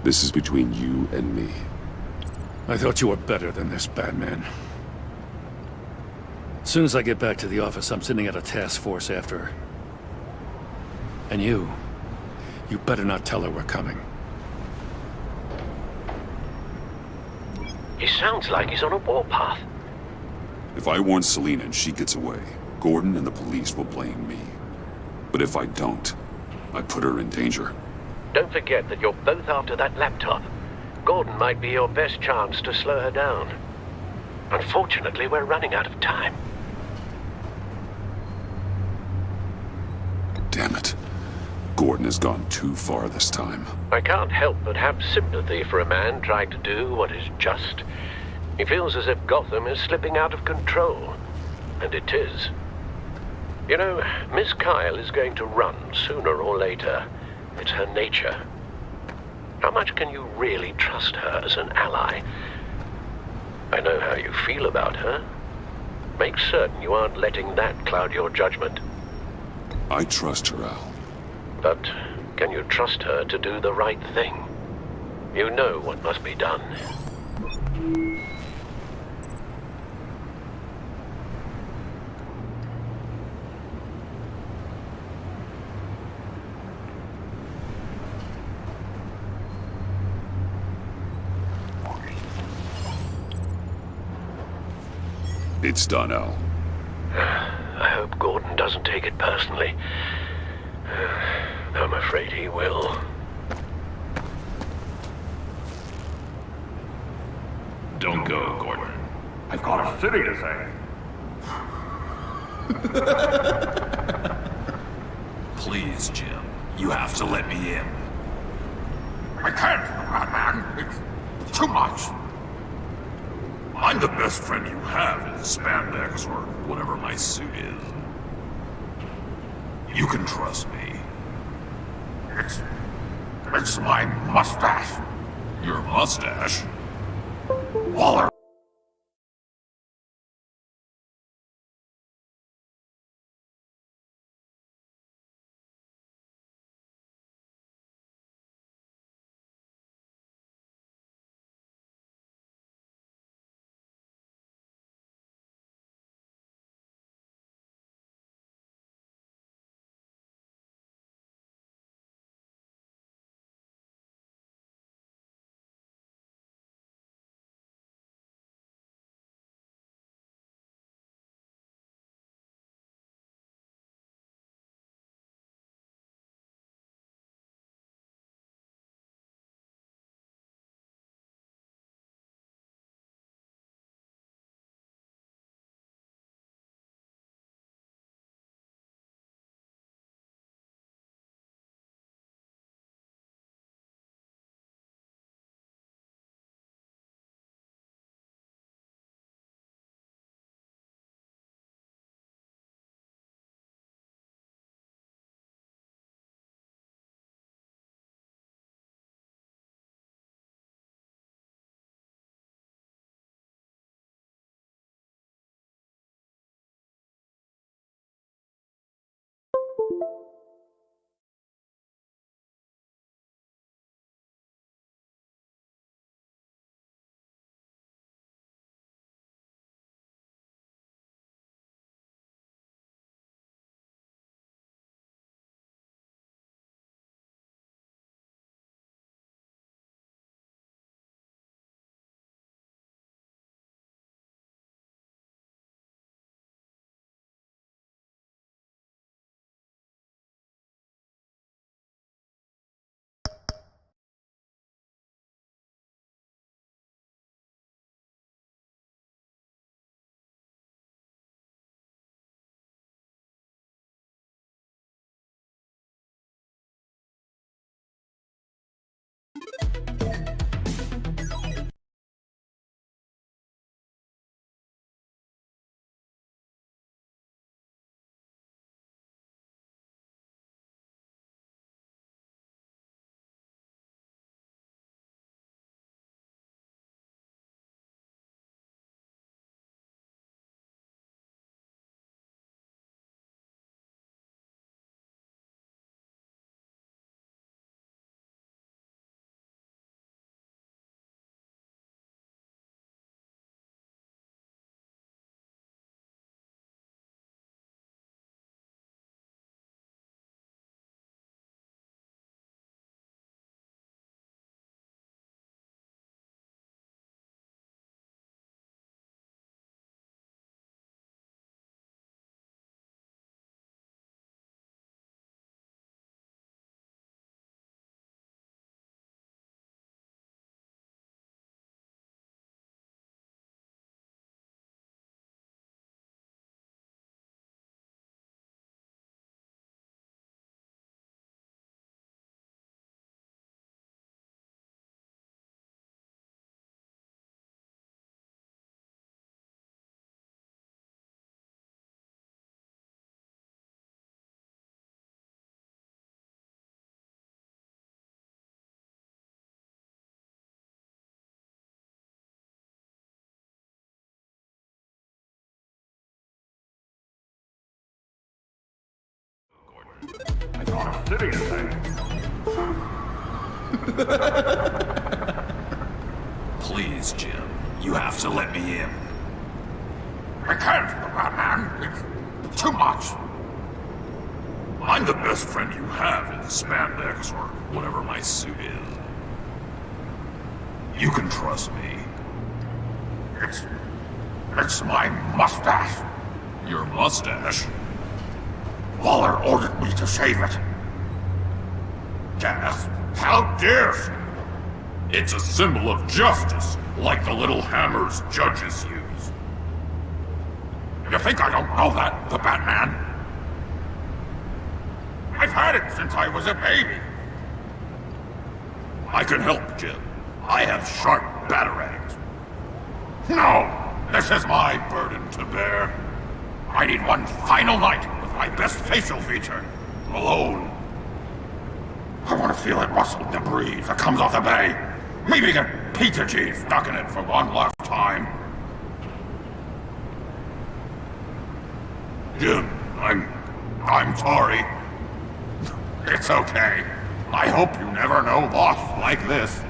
This is between you and me. I thought you were better than this, Batman. As soon as I get back to the office, I'm sending out a task force after her. And you better not tell her we're coming. He sounds like he's on a warpath. If I warn Selina and she gets away, Gordon and the police will blame me. But if I don't, I put her in danger. Don't forget that you're both after that laptop. Gordon might be your best chance to slow her down. Unfortunately, we're running out of time. Damn it. Gordon has gone too far this time. I can't help but have sympathy for a man trying to do what is just He feels as if Gotham is slipping out of control. And it is. You know, Miss Kyle is going to run sooner or later. It's her nature. How much can you really trust her as an ally? I know how you feel about her. Make certain you aren't letting that cloud your judgment. I trust her, Al. But can you trust her to do the right thing? You know what must be done. It's done, Al. I hope Gordon doesn't take it personally. I'm afraid he will. Don't go, Gordon. I've got a city to save. Please, Jim. You have to let me in. I can't, man. It's too much. I'm the best friend you have in spandex or whatever my suit is. You can trust me. It's my mustache. Your mustache? Waller. Please, Jim. You have to let me in. I can't, Batman. It's too much. I'm the best friend you have in spandex or whatever my suit is. You can trust me. It's my mustache. Your mustache? Waller ordered me to shave it. Gasp! How dare she? It's a symbol of justice, like the little hammers judges use. You think I don't know that, the Batman? I've had it since I was a baby. I can help, Jim. I have sharp batarangs. No! This is my burden to bear. I need one final night with my best facial feature. Alone. I want to feel it rustle in the breeze that comes off the bay. Maybe get pizza cheese stuck in it for one last time. Jim, I'm sorry. It's okay. I hope you never know loss like this.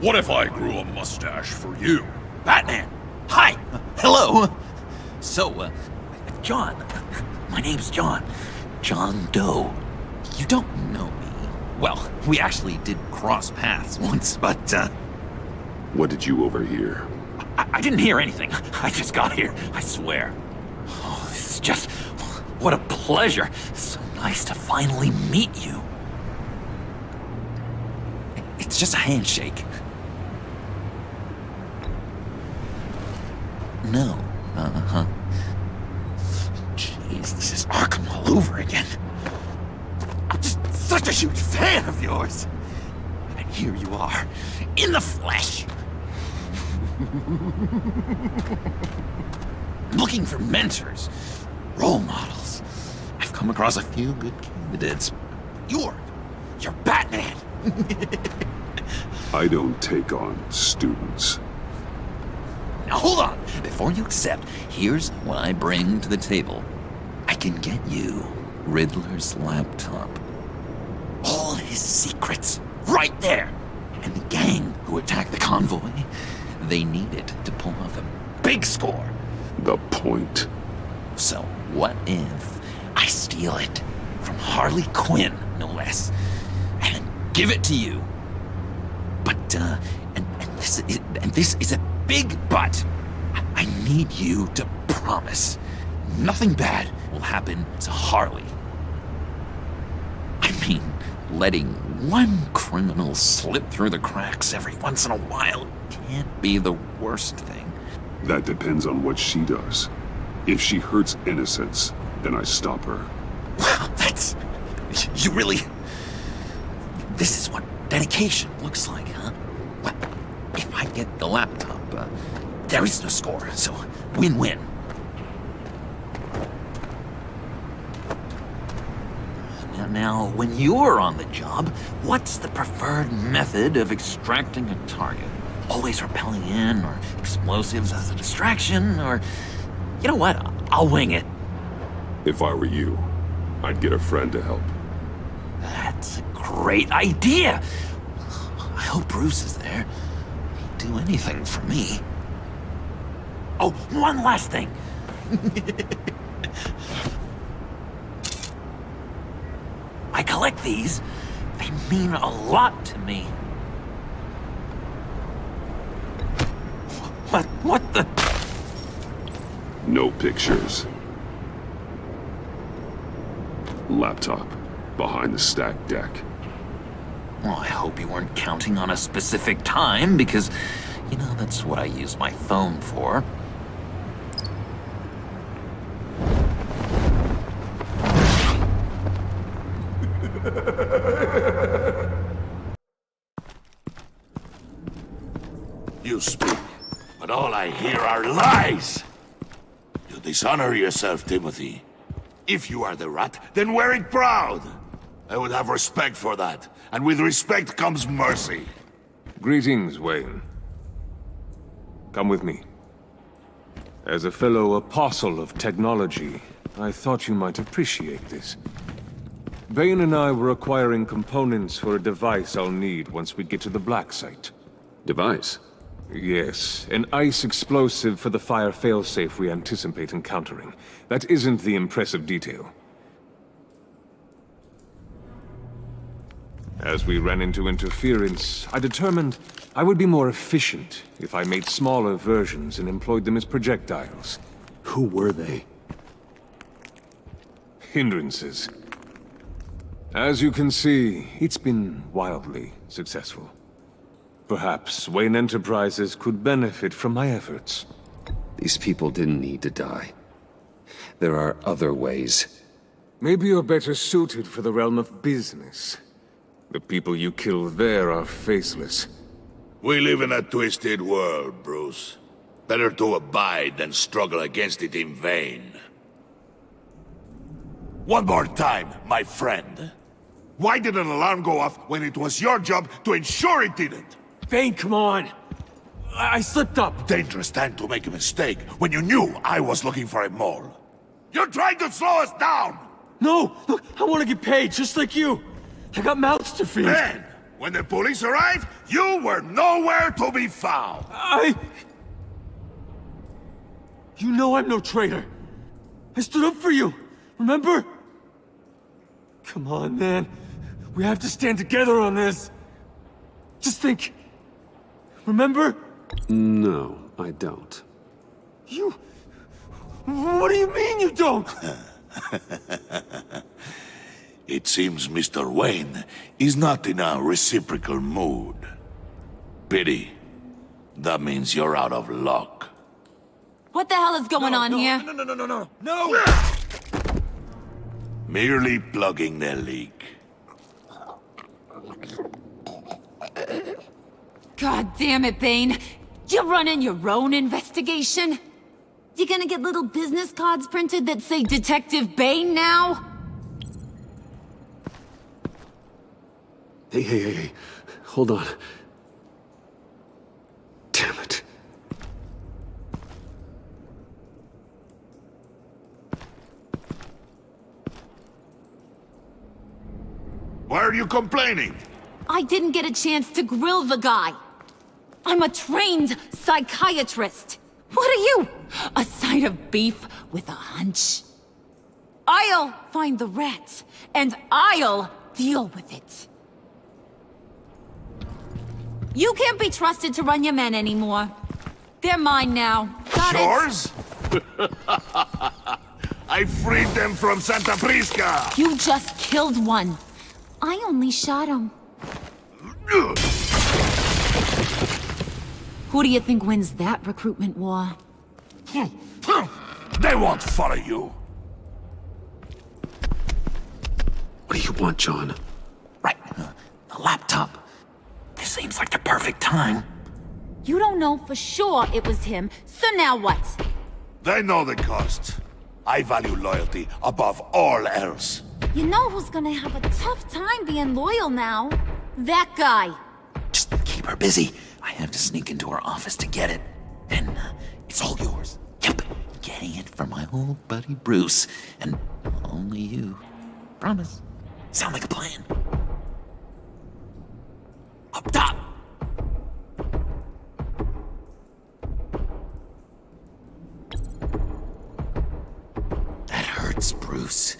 What if I grew a mustache for you? Batman! Hi! Hello! So, John. My name's John. John Doe. You don't know me. Well, we actually did cross paths once, but, What did you overhear? I didn't hear anything. I just got here, I swear. Oh, this is just... What a pleasure. So nice to finally meet you. It's just a handshake. No. Uh-huh. Jeez, this is Arkham all over again. I'm just such a huge fan of yours. And here you are, in the flesh. Looking for mentors, role models. I've come across a few good candidates. You're Batman. I don't take on students. Now hold on! Before you accept, here's what I bring to the table. I can get you Riddler's laptop. All his secrets, right there! And the gang who attacked the convoy, they need it to pull off a big score. The point? So, what if I steal it from Harley Quinn, no less, and then give it to you? But, and this is a big but. I need you to promise nothing bad will happen to Harley. I mean, letting one criminal slip through the cracks every once in a while can't be the worst thing. That depends on what she does. If she hurts innocents, then I stop her. Wow, that's... You really... This is what dedication looks like, huh? Well, if I get the laptop, there is no score, so win-win. Now, when you're on the job, what's the preferred method of extracting a target? Always rappelling in, or explosives as a distraction, or... You know what? I'll wing it. If I were you, I'd get a friend to help. That's a great idea! I hope Bruce is there. He'd do anything for me. Oh, one last thing. I collect these. They mean a lot to me. What the? No pictures. Laptop behind the stacked deck. Well, I hope you weren't counting on a specific time, because, you know, that's what I use my phone for. You speak, but all I hear are lies! You dishonor yourself, Timothy. If you are the rat, then wear it proud! I would have respect for that, and with respect comes mercy. Greetings, Wayne. Come with me. As a fellow apostle of technology, I thought you might appreciate this. Bane and I were acquiring components for a device I'll need once we get to the Black Site. Device? Yes, an ice explosive for the fire failsafe we anticipate encountering. That isn't the impressive detail. As we ran into interference, I determined I would be more efficient if I made smaller versions and employed them as projectiles. Who were they? Hindrances. As you can see, it's been wildly successful. Perhaps Wayne Enterprises could benefit from my efforts. These people didn't need to die. There are other ways. Maybe you're better suited for the realm of business. The people you kill there are faceless. We live in a twisted world, Bruce. Better to abide than struggle against it in vain. One more time, my friend. Why did an alarm go off when it was your job to ensure it didn't? Bane, come on! I slipped up! Dangerous time to make a mistake when you knew I was looking for a mole. You're trying to slow us down! No! Look, I want to get paid, just like you! I got mouths to feed! Then, when the police arrived, you were nowhere to be found! You know I'm no traitor! I stood up for you, remember? Come on, man. We have to stand together on this! Just think... Remember? No, I don't. You... What do you mean you don't? It seems Mr. Wayne is not in a reciprocal mood. Pity. That means you're out of luck. What the hell is going on here? No! Merely plugging the leak. God damn it, Bane. You're running your own investigation? You gonna get little business cards printed that say Detective Bane now? Hey. Hold on. Damn it. Why are you complaining? I didn't get a chance to grill the guy. I'm a trained psychiatrist. What are you? A side of beef with a hunch? I'll find the rat, and I'll deal with it. You can't be trusted to run your men anymore. They're mine now. Got Yours? I freed them from Santa Prisca! You just killed one. I only shot him. Who do you think wins that recruitment war? They won't follow you. What do you want, John? Right. The laptop. This seems like the perfect time. You don't know for sure it was him, so now what? They know the cost. I value loyalty above all else. You know who's gonna have a tough time being loyal now? That guy. Just keep her busy. I have to sneak into her office to get it. And it's all yours. Yep. Getting it from my old buddy Bruce. And only you. Promise. Sound like a plan. Up top! Bruce,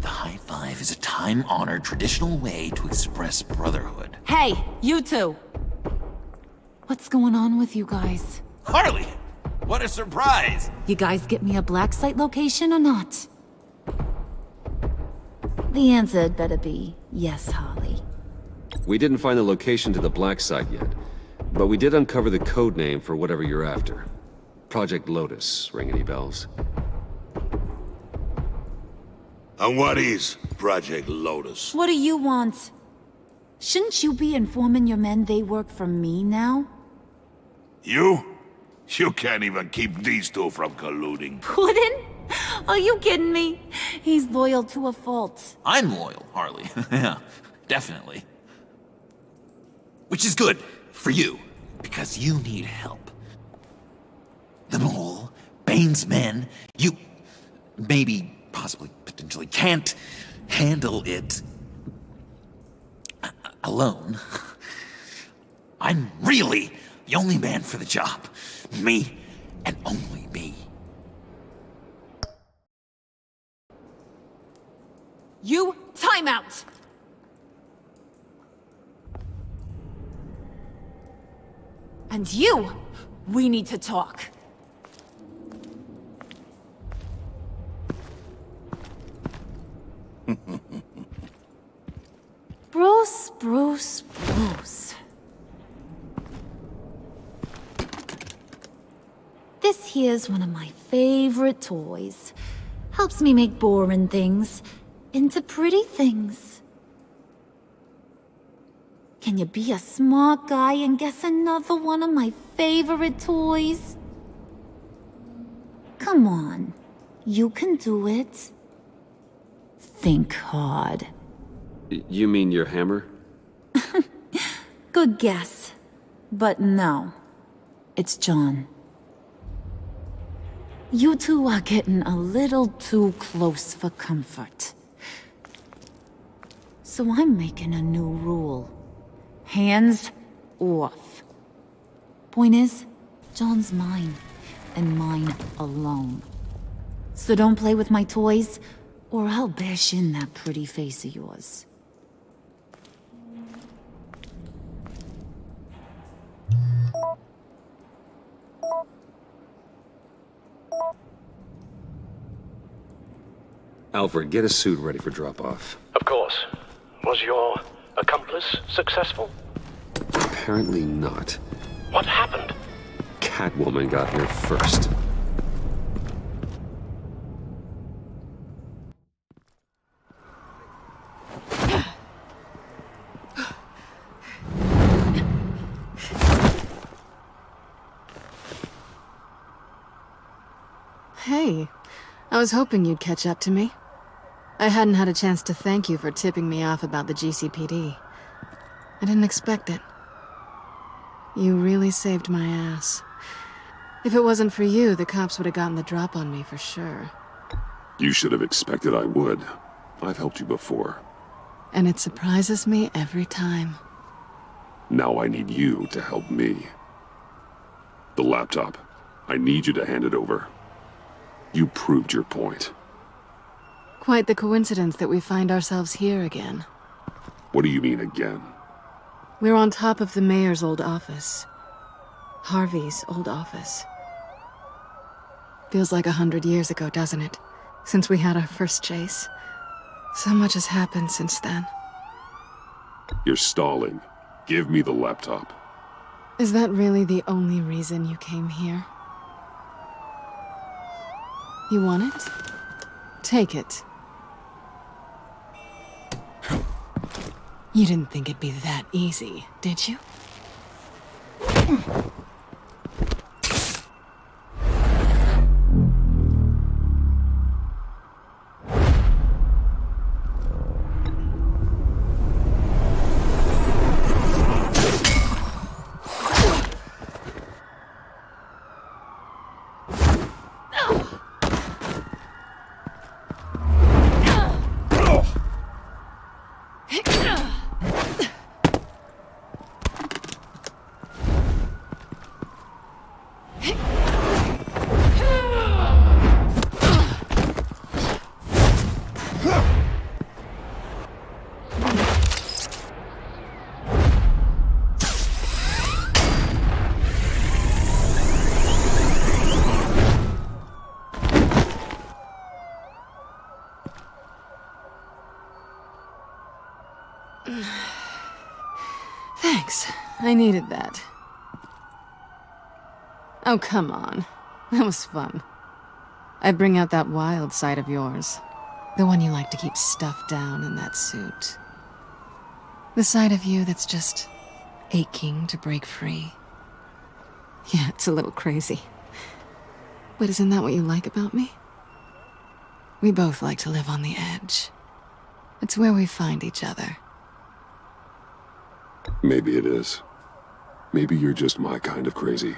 the high five is a time-honored traditional way to express brotherhood. Hey, you two! What's going on with you guys? Harley! What a surprise! You guys get me a black site location or not? The answer had better be yes, Harley. We didn't find the location to the black site yet, but we did uncover the code name for whatever you're after. Project Lotus. Ring any bells? And what is Project Lotus? What do you want? Shouldn't you be informing your men they work for me now? You? You can't even keep these two from colluding. Puddin'? Are you kidding me? He's loyal to a fault. I'm loyal, Harley. Yeah, definitely. Which is good for you, because you need help. The Mole, Bane's men, you maybe, possibly, potentially can't handle it alone. I'm really the only man for the job. Me, and only me. You, time out! And you, we need to talk. Bruce. This here's one of my favorite toys. Helps me make boring things into pretty things. Can you be a smart guy and guess another one of my favorite toys? Come on, you can do it. Think hard. You mean your hammer? Good guess. But no, it's John. You two are getting a little too close for comfort. So I'm making a new rule. Hands off. Point is, John's mine, and mine alone. So don't play with my toys, or I'll bash in that pretty face of yours. Alfred, get a suit ready for drop-off. Of course. Was your accomplice successful? Apparently not. What happened? Catwoman got here first. Hey, I was hoping you'd catch up to me. I hadn't had a chance to thank you for tipping me off about the GCPD. I didn't expect it. You really saved my ass. If it wasn't for you, the cops would have gotten the drop on me for sure. You should have expected I would. I've helped you before. And it surprises me every time. Now I need you to help me. The laptop. I need you to hand it over. You proved your point. Quite the coincidence that we find ourselves here again. What do you mean again? We're on top of the mayor's old office. Harvey's old office. Feels like 100 years ago, doesn't it? Since we had our first chase. So much has happened since then. You're stalling. Give me the laptop. Is that really the only reason you came here? You want it? Take it. You didn't think it'd be that easy, did you? Thanks. I needed that. Oh, come on. That was fun. I bring out that wild side of yours. The one you like to keep stuffed down in that suit. The side of you that's just aching to break free. Yeah, it's a little crazy. But isn't that what you like about me? We both like to live on the edge. It's where we find each other. Maybe it is. Maybe you're just my kind of crazy.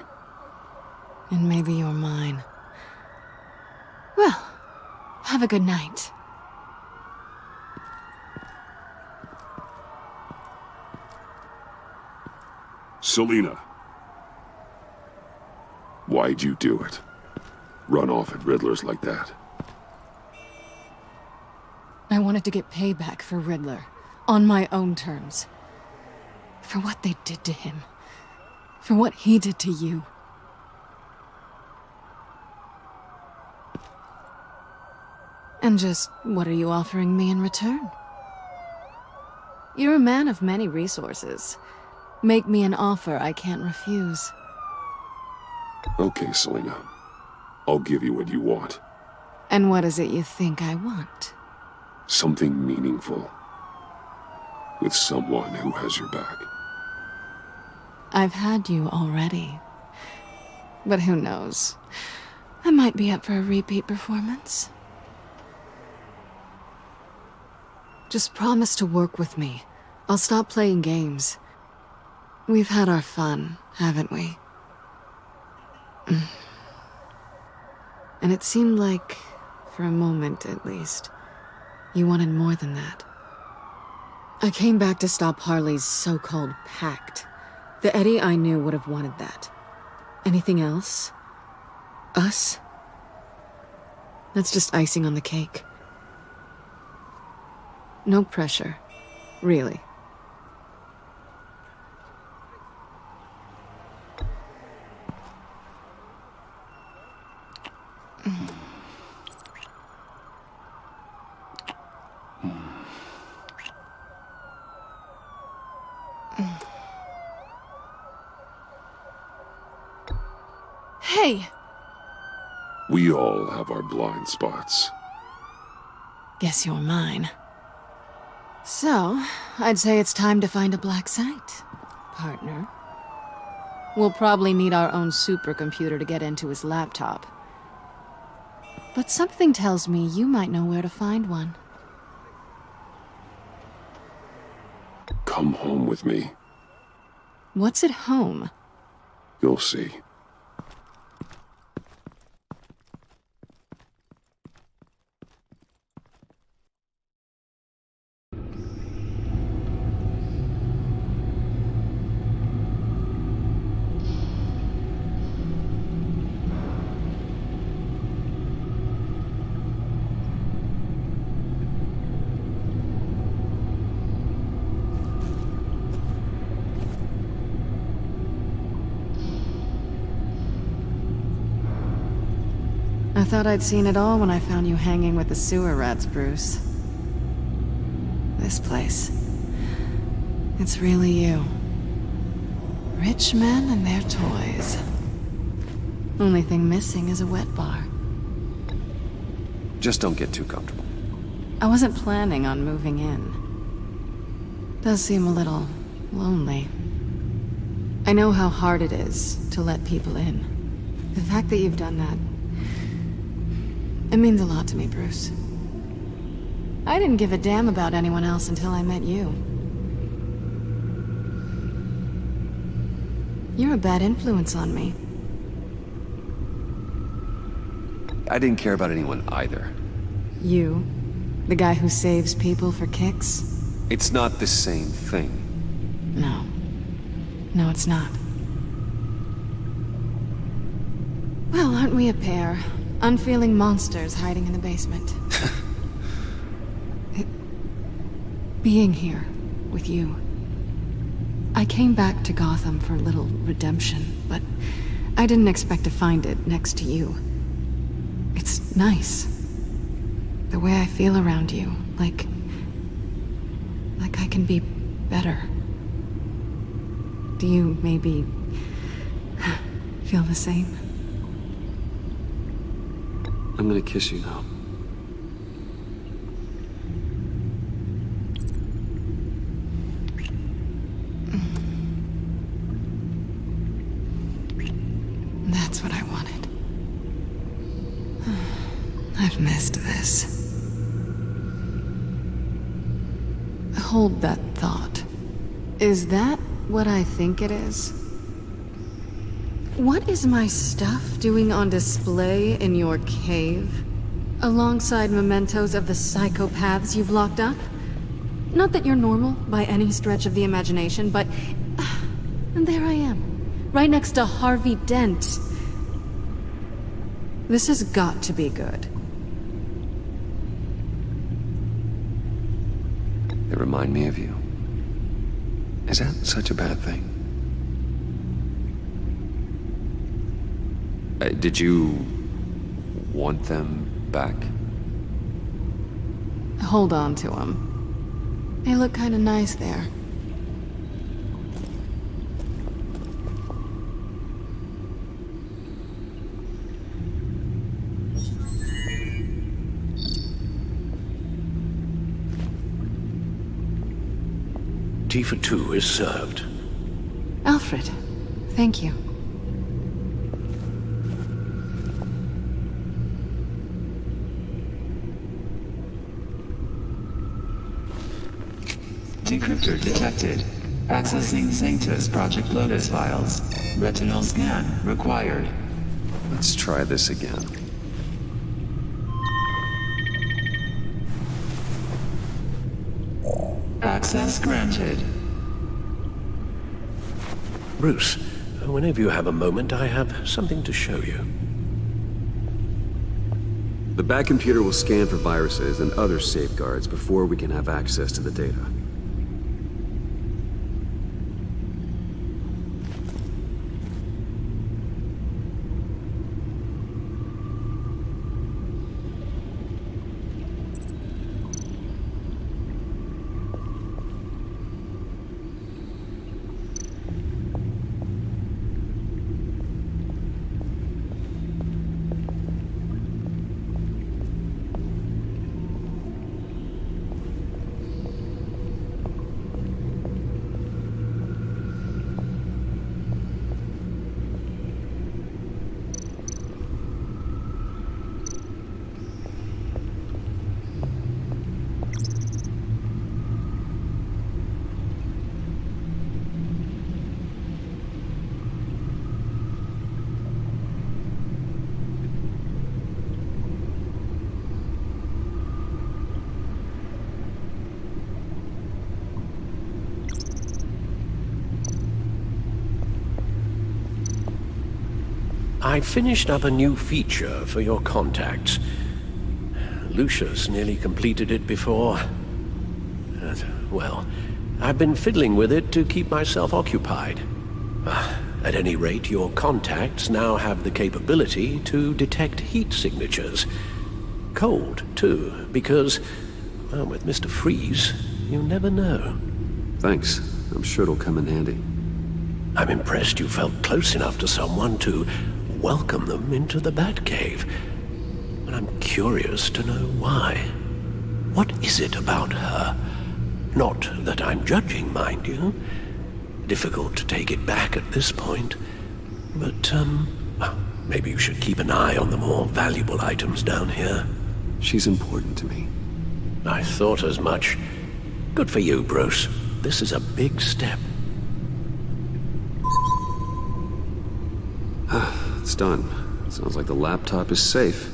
And maybe you're mine. Well, have a good night. Selina. Why'd you do it? Run off at Riddler's like that? I wanted to get payback for Riddler. On my own terms. For what they did to him. For what he did to you. And just, what are you offering me in return? You're a man of many resources. Make me an offer I can't refuse. Okay, Selina. I'll give you what you want. And what is it you think I want? Something meaningful. With someone who has your back. I've had you already. But who knows? I might be up for a repeat performance. Just promise to work with me. I'll stop playing games. We've had our fun, haven't we? And it seemed like, for a moment at least, you wanted more than that. I came back to stop Harley's so-called pact. The Eddie I knew would have wanted that. Anything else? Us? That's just icing on the cake. No pressure. Really. Hey! We all have our blind spots. Guess you're mine. So, I'd say it's time to find a black site, partner. We'll probably need our own supercomputer to get into his laptop. But something tells me you might know where to find one. Come home with me. What's at home? You'll see. I thought I'd seen it all when I found you hanging with the sewer rats, Bruce. This place. It's really you. Rich men and their toys. Only thing missing is a wet bar. Just don't get too comfortable. I wasn't planning on moving in. Does seem a little lonely. I know how hard it is to let people in. The fact that you've done that, it means a lot to me, Bruce. I didn't give a damn about anyone else until I met you. You're a bad influence on me. I didn't care about anyone either. You? The guy who saves people for kicks? It's not the same thing. No. No, it's not. Well, aren't we a pair? Unfeeling monsters hiding in the basement. Being here with you. I came back to Gotham for a little redemption, but I didn't expect to find it next to you. It's nice. The way I feel around you, like I can be better. Do you maybe feel the same? I'm gonna kiss you now. That's what I wanted. I've missed this. Hold that thought. Is that what I think it is? What is my stuff doing on display in your cave? Alongside mementos of the psychopaths you've locked up? Not that you're normal by any stretch of the imagination, but... and there I am, right next to Harvey Dent. This has got to be good. They remind me of you. Is that such a bad thing? Did you want them back? Hold on to them. They look kinda nice there. Tea for two is served. Alfred, thank you. Decryptor detected. Accessing Sanctus Project Lotus files. Retinal scan required. Let's try this again. Access granted. Bruce, whenever you have a moment, I have something to show you. The back computer will scan for viruses and other safeguards before we can have access to the data. I finished up a new feature for your contacts. Lucius nearly completed it before. Well, I've been fiddling with it to keep myself occupied. At any rate, your contacts now have the capability to detect heat signatures. Cold, too, because, well, with Mr. Freeze, you never know. Thanks. I'm sure it'll come in handy. I'm impressed you felt close enough to someone to welcome them into the Batcave. But I'm curious to know why. What is it about her? Not that I'm judging, mind you. Difficult to take it back at this point. But, well, maybe you should keep an eye on the more valuable items down here. She's important to me. I thought as much. Good for you, Bruce. This is a big step. It's done. Sounds like the laptop is safe.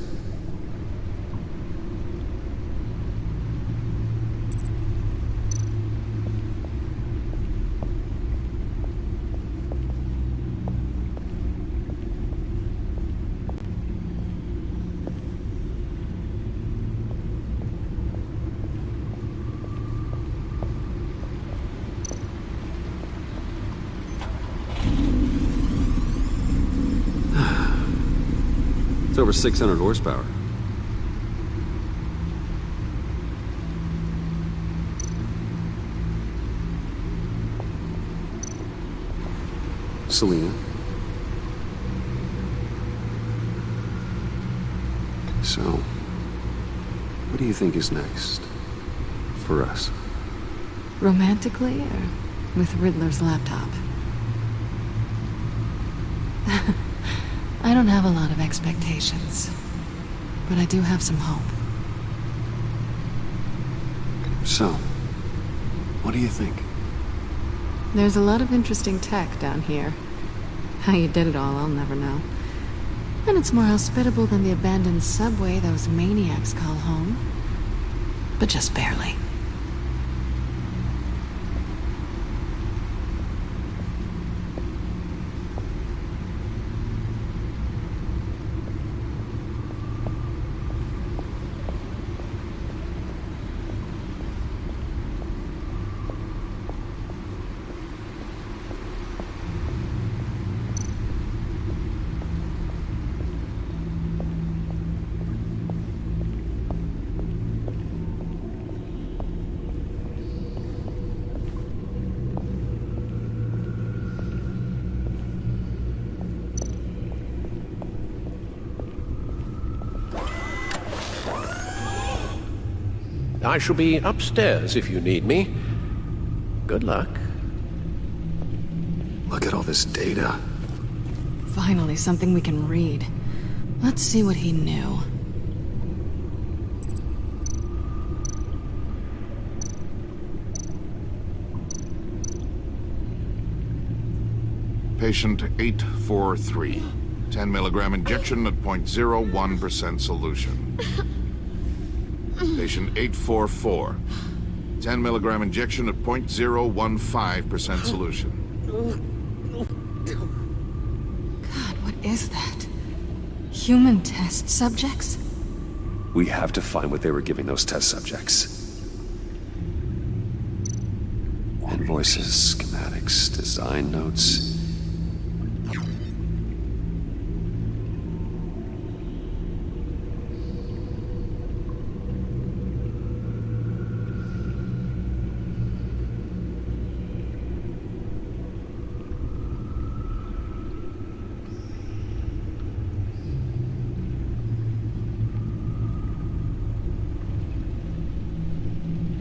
Over 600 horsepower. Selena. So, what do you think is next? For us? Romantically, or with Riddler's laptop? I don't have a lot of expectations, but I do have some hope. So, what do you think? There's a lot of interesting tech down here. How you did it all, I'll never know. And it's more hospitable than the abandoned subway those maniacs call home. But just barely. I shall be upstairs if you need me. Good luck. Look at all this data. Finally, something we can read. Let's see what he knew. Patient 843. 10 milligram injection at 0.01% solution. Patient 844. 10 milligram injection at 0.015% solution. God, what is that? Human test subjects? We have to find what they were giving those test subjects. Invoices, schematics, design notes.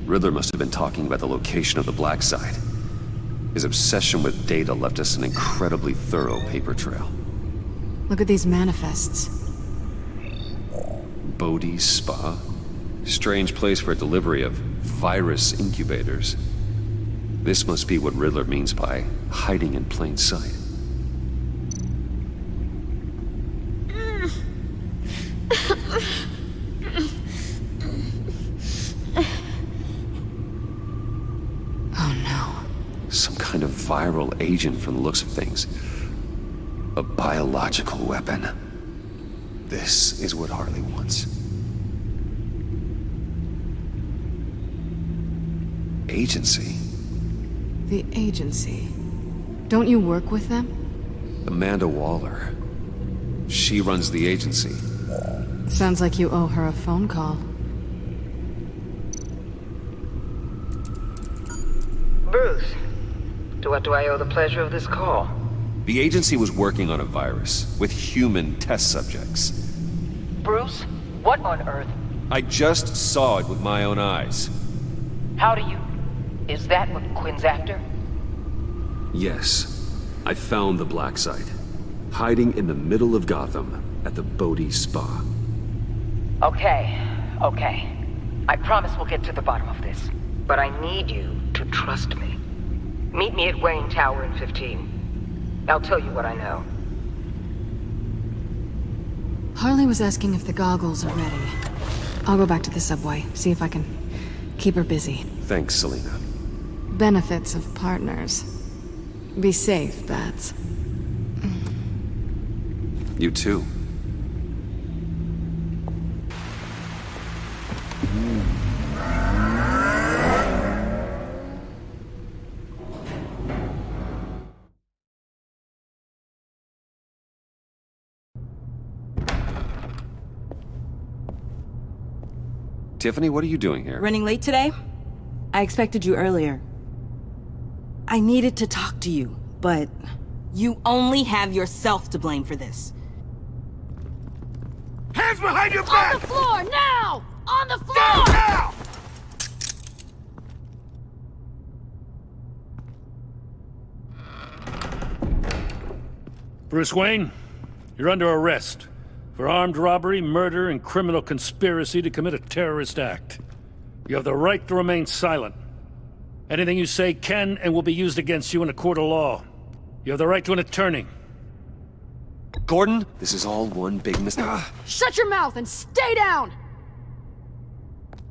Riddler must have been talking about the location of the black site. His obsession with data left us an incredibly thorough paper trail. Look at these manifests. Bodhi's Spa? Strange place for a delivery of virus incubators. This must be what Riddler means by hiding in plain sight. Kind of viral agent from the looks of things. A biological weapon. This is what Harley wants. Agency? The agency. Don't you work with them? Amanda Waller. She runs the agency. Sounds like you owe her a phone call. Bruce. To what do I owe the pleasure of this call? The agency was working on a virus with human test subjects. Bruce, what on earth? I just saw it with my own eyes. How do you... Is that what Quinn's after? Yes. I found the black site. Hiding in the middle of Gotham at the Bodhi Spa. Okay. I promise we'll get to the bottom of this. But I need you to trust me. Meet me at Wayne Tower in 15. I'll tell you what I know. Harley was asking if the goggles are ready. I'll go back to the subway, see if I can keep her busy. Thanks, Selena. Benefits of partners. Be safe, Bats. You too. Tiffany, what are you doing here? Running late today? I expected you earlier. I needed to talk to you, but You only have yourself to blame for this. Hands behind your back! On the floor, now! On the floor! Down now! Bruce Wayne, you're under arrest for armed robbery, murder, and criminal conspiracy to commit a terrorist act. You have the right to remain silent. Anything you say can and will be used against you in a court of law. You have the right to an attorney. Gordon, this is all one big mistake. Shut your mouth and stay down!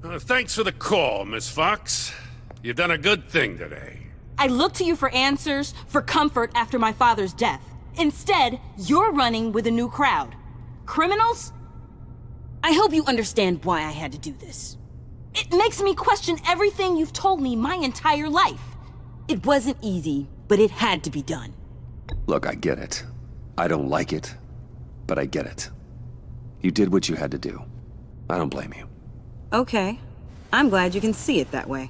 Thanks for the call, Miss Fox. You've done a good thing today. I look to you for answers, for comfort after my father's death. Instead, you're running with a new crowd. Criminals? I hope you understand why I had to do this. It makes me question everything you've told me my entire life. It wasn't easy, but it had to be done. Look, I get it. I don't like it, but I get it. You did what you had to do. I don't blame you. Okay. I'm glad you can see it that way.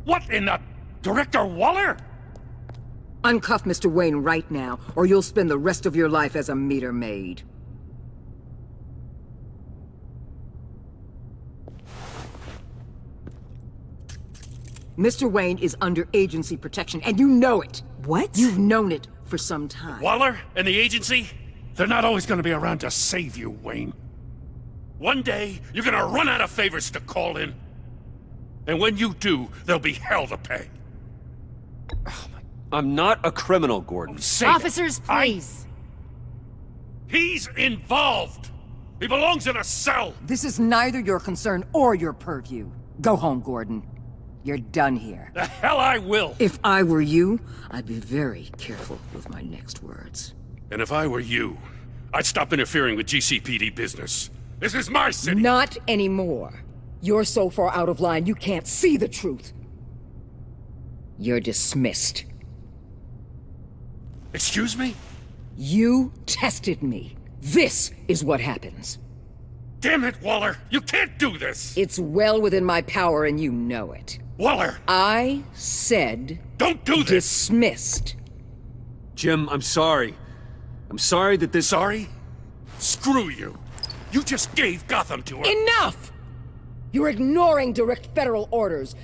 What in the... Director Waller? Uncuff Mr. Wayne right now, or you'll spend the rest of your life as a meter maid. Mr. Wayne is under agency protection, and you know it. What? You've known it for some time. Waller and the agency? They're not always gonna be around to save you, Wayne. One day, you're gonna run out of favors to call in. And when you do, there'll be hell to pay. I'm not a criminal, Gordon. Officers, please. He's involved. He belongs in a cell. This is neither your concern or your purview. Go home, Gordon. You're done here. The hell I will. If I were you, I'd be very careful with my next words. And if I were you, I'd stop interfering with GCPD business. This is my city. Not anymore. You're so far out of line, you can't see the truth. You're dismissed. Excuse me? You tested me. This is what happens. Damn it, Waller! You can't do this! It's well within my power and you know it. Waller! I said... Don't do this! Dismissed. Jim, I'm sorry. I'm sorry that this... Sorry? Screw you! You just gave Gotham to her! Enough! You're ignoring direct federal orders.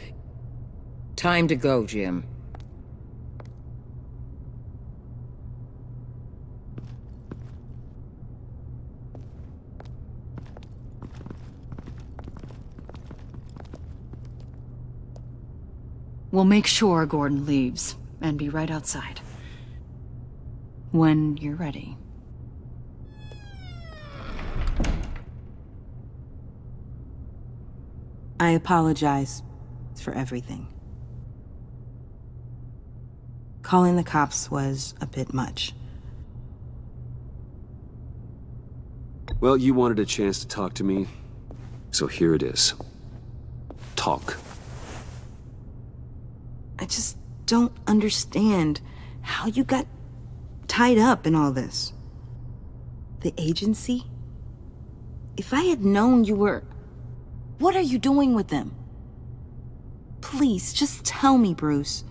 Time to go, Jim. We'll make sure Gordon leaves, and be right outside. When you're ready. I apologize for everything. Calling the cops was a bit much. Well, you wanted a chance to talk to me, so here it is. Talk. I just don't understand how you got tied up in all this. The agency? If I had known you were... What are you doing with them? Please, just tell me, Bruce.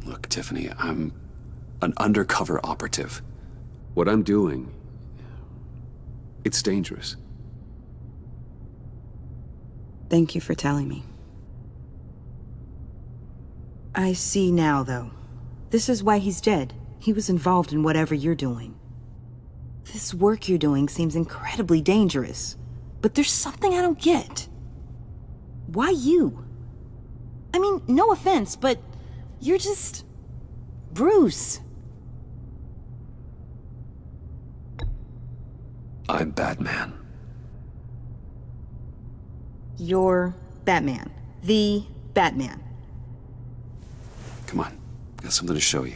Look, Tiffany, I'm an undercover operative. What I'm doing, it's dangerous. Thank you for telling me. I see now, though. This is why he's dead. He was involved in whatever you're doing. This work you're doing seems incredibly dangerous. But there's something I don't get. Why you? I mean, no offense, but you're just... Bruce. I'm Batman. You're Batman. The Batman. Come on, got something to show you.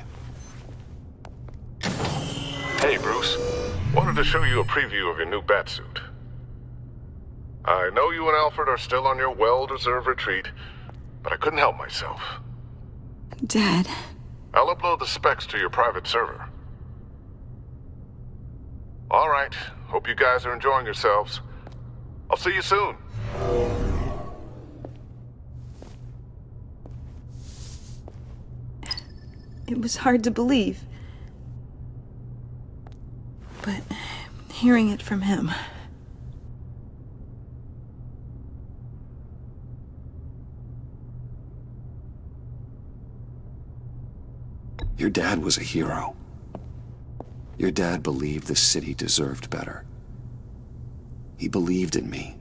Hey, Bruce. Wanted to show you a preview of your new Batsuit. I know you and Alfred are still on your well-deserved retreat, but I couldn't help myself. Dad. I'll upload the specs to your private server. All right. Hope you guys are enjoying yourselves. I'll see you soon. It was hard to believe. But hearing it from him... Your dad was a hero. Your dad believed the city deserved better. He believed in me.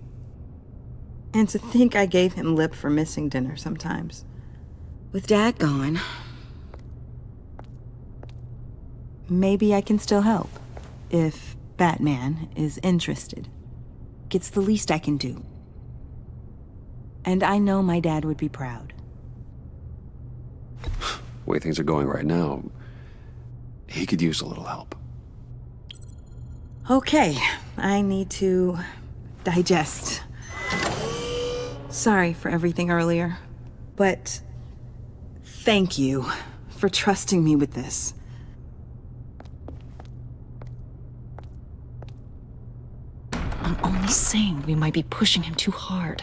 And to think I gave him lip for missing dinner sometimes. With Dad gone... Maybe I can still help. If Batman is interested. It's the least I can do. And I know my dad would be proud. The way things are going right now, he could use a little help. Okay, I need to digest. Sorry for everything earlier, but thank you for trusting me with this. I'm only saying we might be pushing him too hard.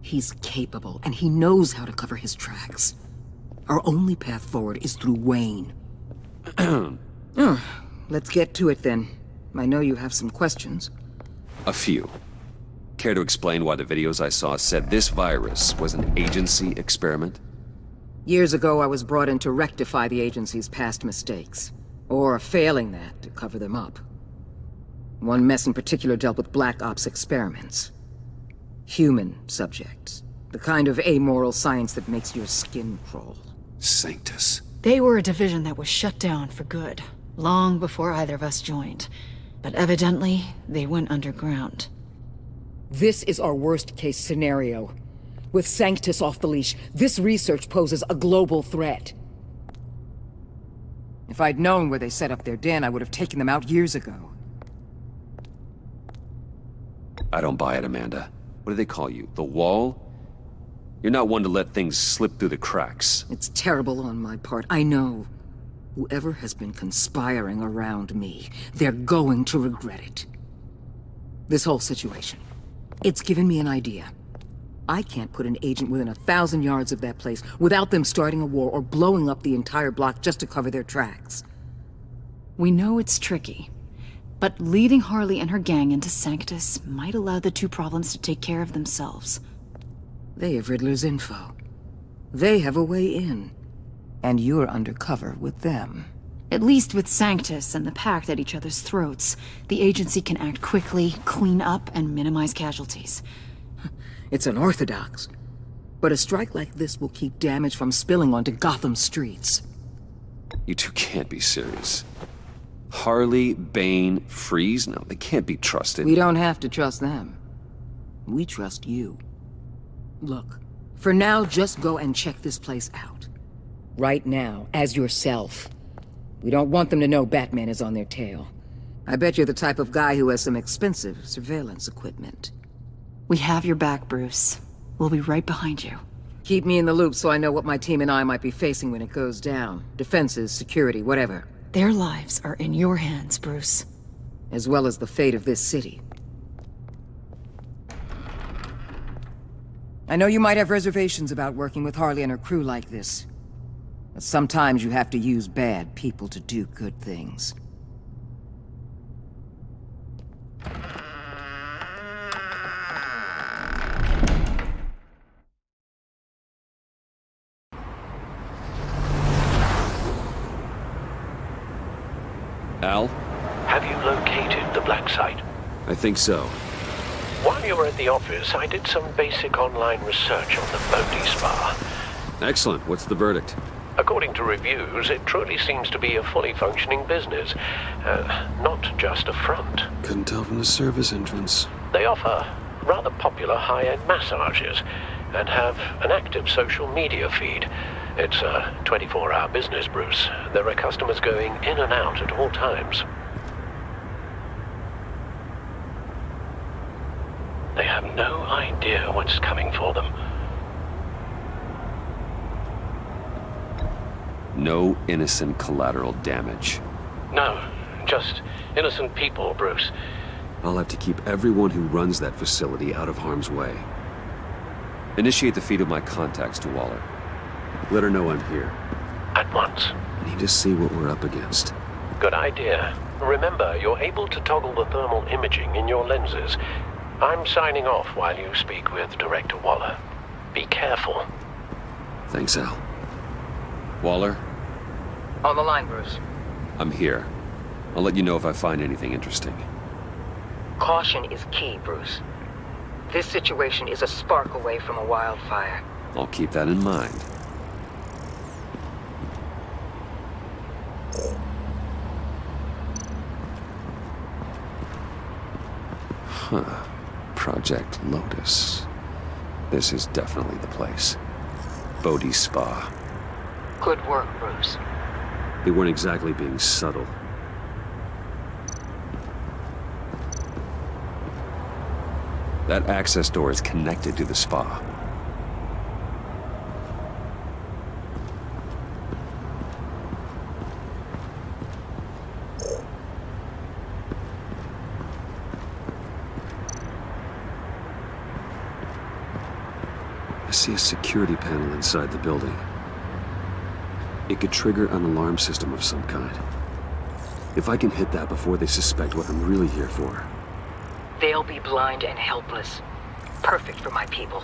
He's capable, and he knows how to cover his tracks. Our only path forward is through Wayne. Let's get to it then. I know you have some questions. A few. Care to explain why the videos I saw said this virus was an agency experiment? Years ago, I was brought in to rectify the agency's past mistakes. Or, failing that, to cover them up. One mess in particular dealt with Black Ops experiments. Human subjects. The kind of amoral science that makes your skin crawl. Sanctus. They were a division that was shut down for good, long before either of us joined. But evidently, they went underground. This is our worst-case scenario. With Sanctus off the leash, this research poses a global threat. If I'd known where they set up their den, I would have taken them out years ago. I don't buy it, Amanda. What do they call you? The Wall? You're not one to let things slip through the cracks. It's terrible on my part, I know. Whoever has been conspiring around me, they're going to regret it. This whole situation, it's given me an idea. I can't put an agent within 1,000 yards of that place without them starting a war or blowing up the entire block just to cover their tracks. We know it's tricky, but leading Harley and her gang into Sanctus might allow the two problems to take care of themselves. They have Riddler's info. They have a way in. And you're undercover with them. At least with Sanctus and the Pact at each other's throats, the agency can act quickly, clean up, and minimize casualties. It's unorthodox. But a strike like this will keep damage from spilling onto Gotham streets. You two can't be serious. Harley, Bane, Freeze? No, they can't be trusted. We don't have to trust them. We trust you. Look, for now, just go and check this place out. Right now, as yourself. We don't want them to know Batman is on their tail. I bet you're the type of guy who has some expensive surveillance equipment. We have your back, Bruce. We'll be right behind you. Keep me in the loop so I know what my team and I might be facing when it goes down. Defenses, security, whatever. Their lives are in your hands, Bruce. As well as the fate of this city. I know you might have reservations about working with Harley and her crew like this. But sometimes you have to use bad people to do good things. Al? Have you located the black site? I think so. While you were at the office, I did some basic online research on the Bodhi Spa. Excellent. What's the verdict? According to reviews, it truly seems to be a fully functioning business. Not just a front. Couldn't tell from the service entrance. They offer rather popular high-end massages and have an active social media feed. It's a 24-hour business, Bruce. There are customers going in and out at all times. They have no idea what's coming for them. No innocent collateral damage. No, just innocent people, Bruce. I'll have to keep everyone who runs that facility out of harm's way. Initiate the feed of my contacts to Waller. Let her know I'm here. At once. I need to see what we're up against. Good idea. Remember, you're able to toggle the thermal imaging in your lenses. I'm signing off while you speak with Director Waller. Be careful. Thanks, Al. Waller? On the line, Bruce. I'm here. I'll let you know if I find anything interesting. Caution is key, Bruce. This situation is a spark away from a wildfire. I'll keep that in mind. Huh. Project Lotus. This is definitely the place. Bodhi's Spa. Good work, Bruce. They weren't exactly being subtle. That access door is connected to the spa. I see a security panel inside the building. It could trigger an alarm system of some kind. If I can hit that before they suspect what I'm really here for. They'll be blind and helpless. Perfect for my people.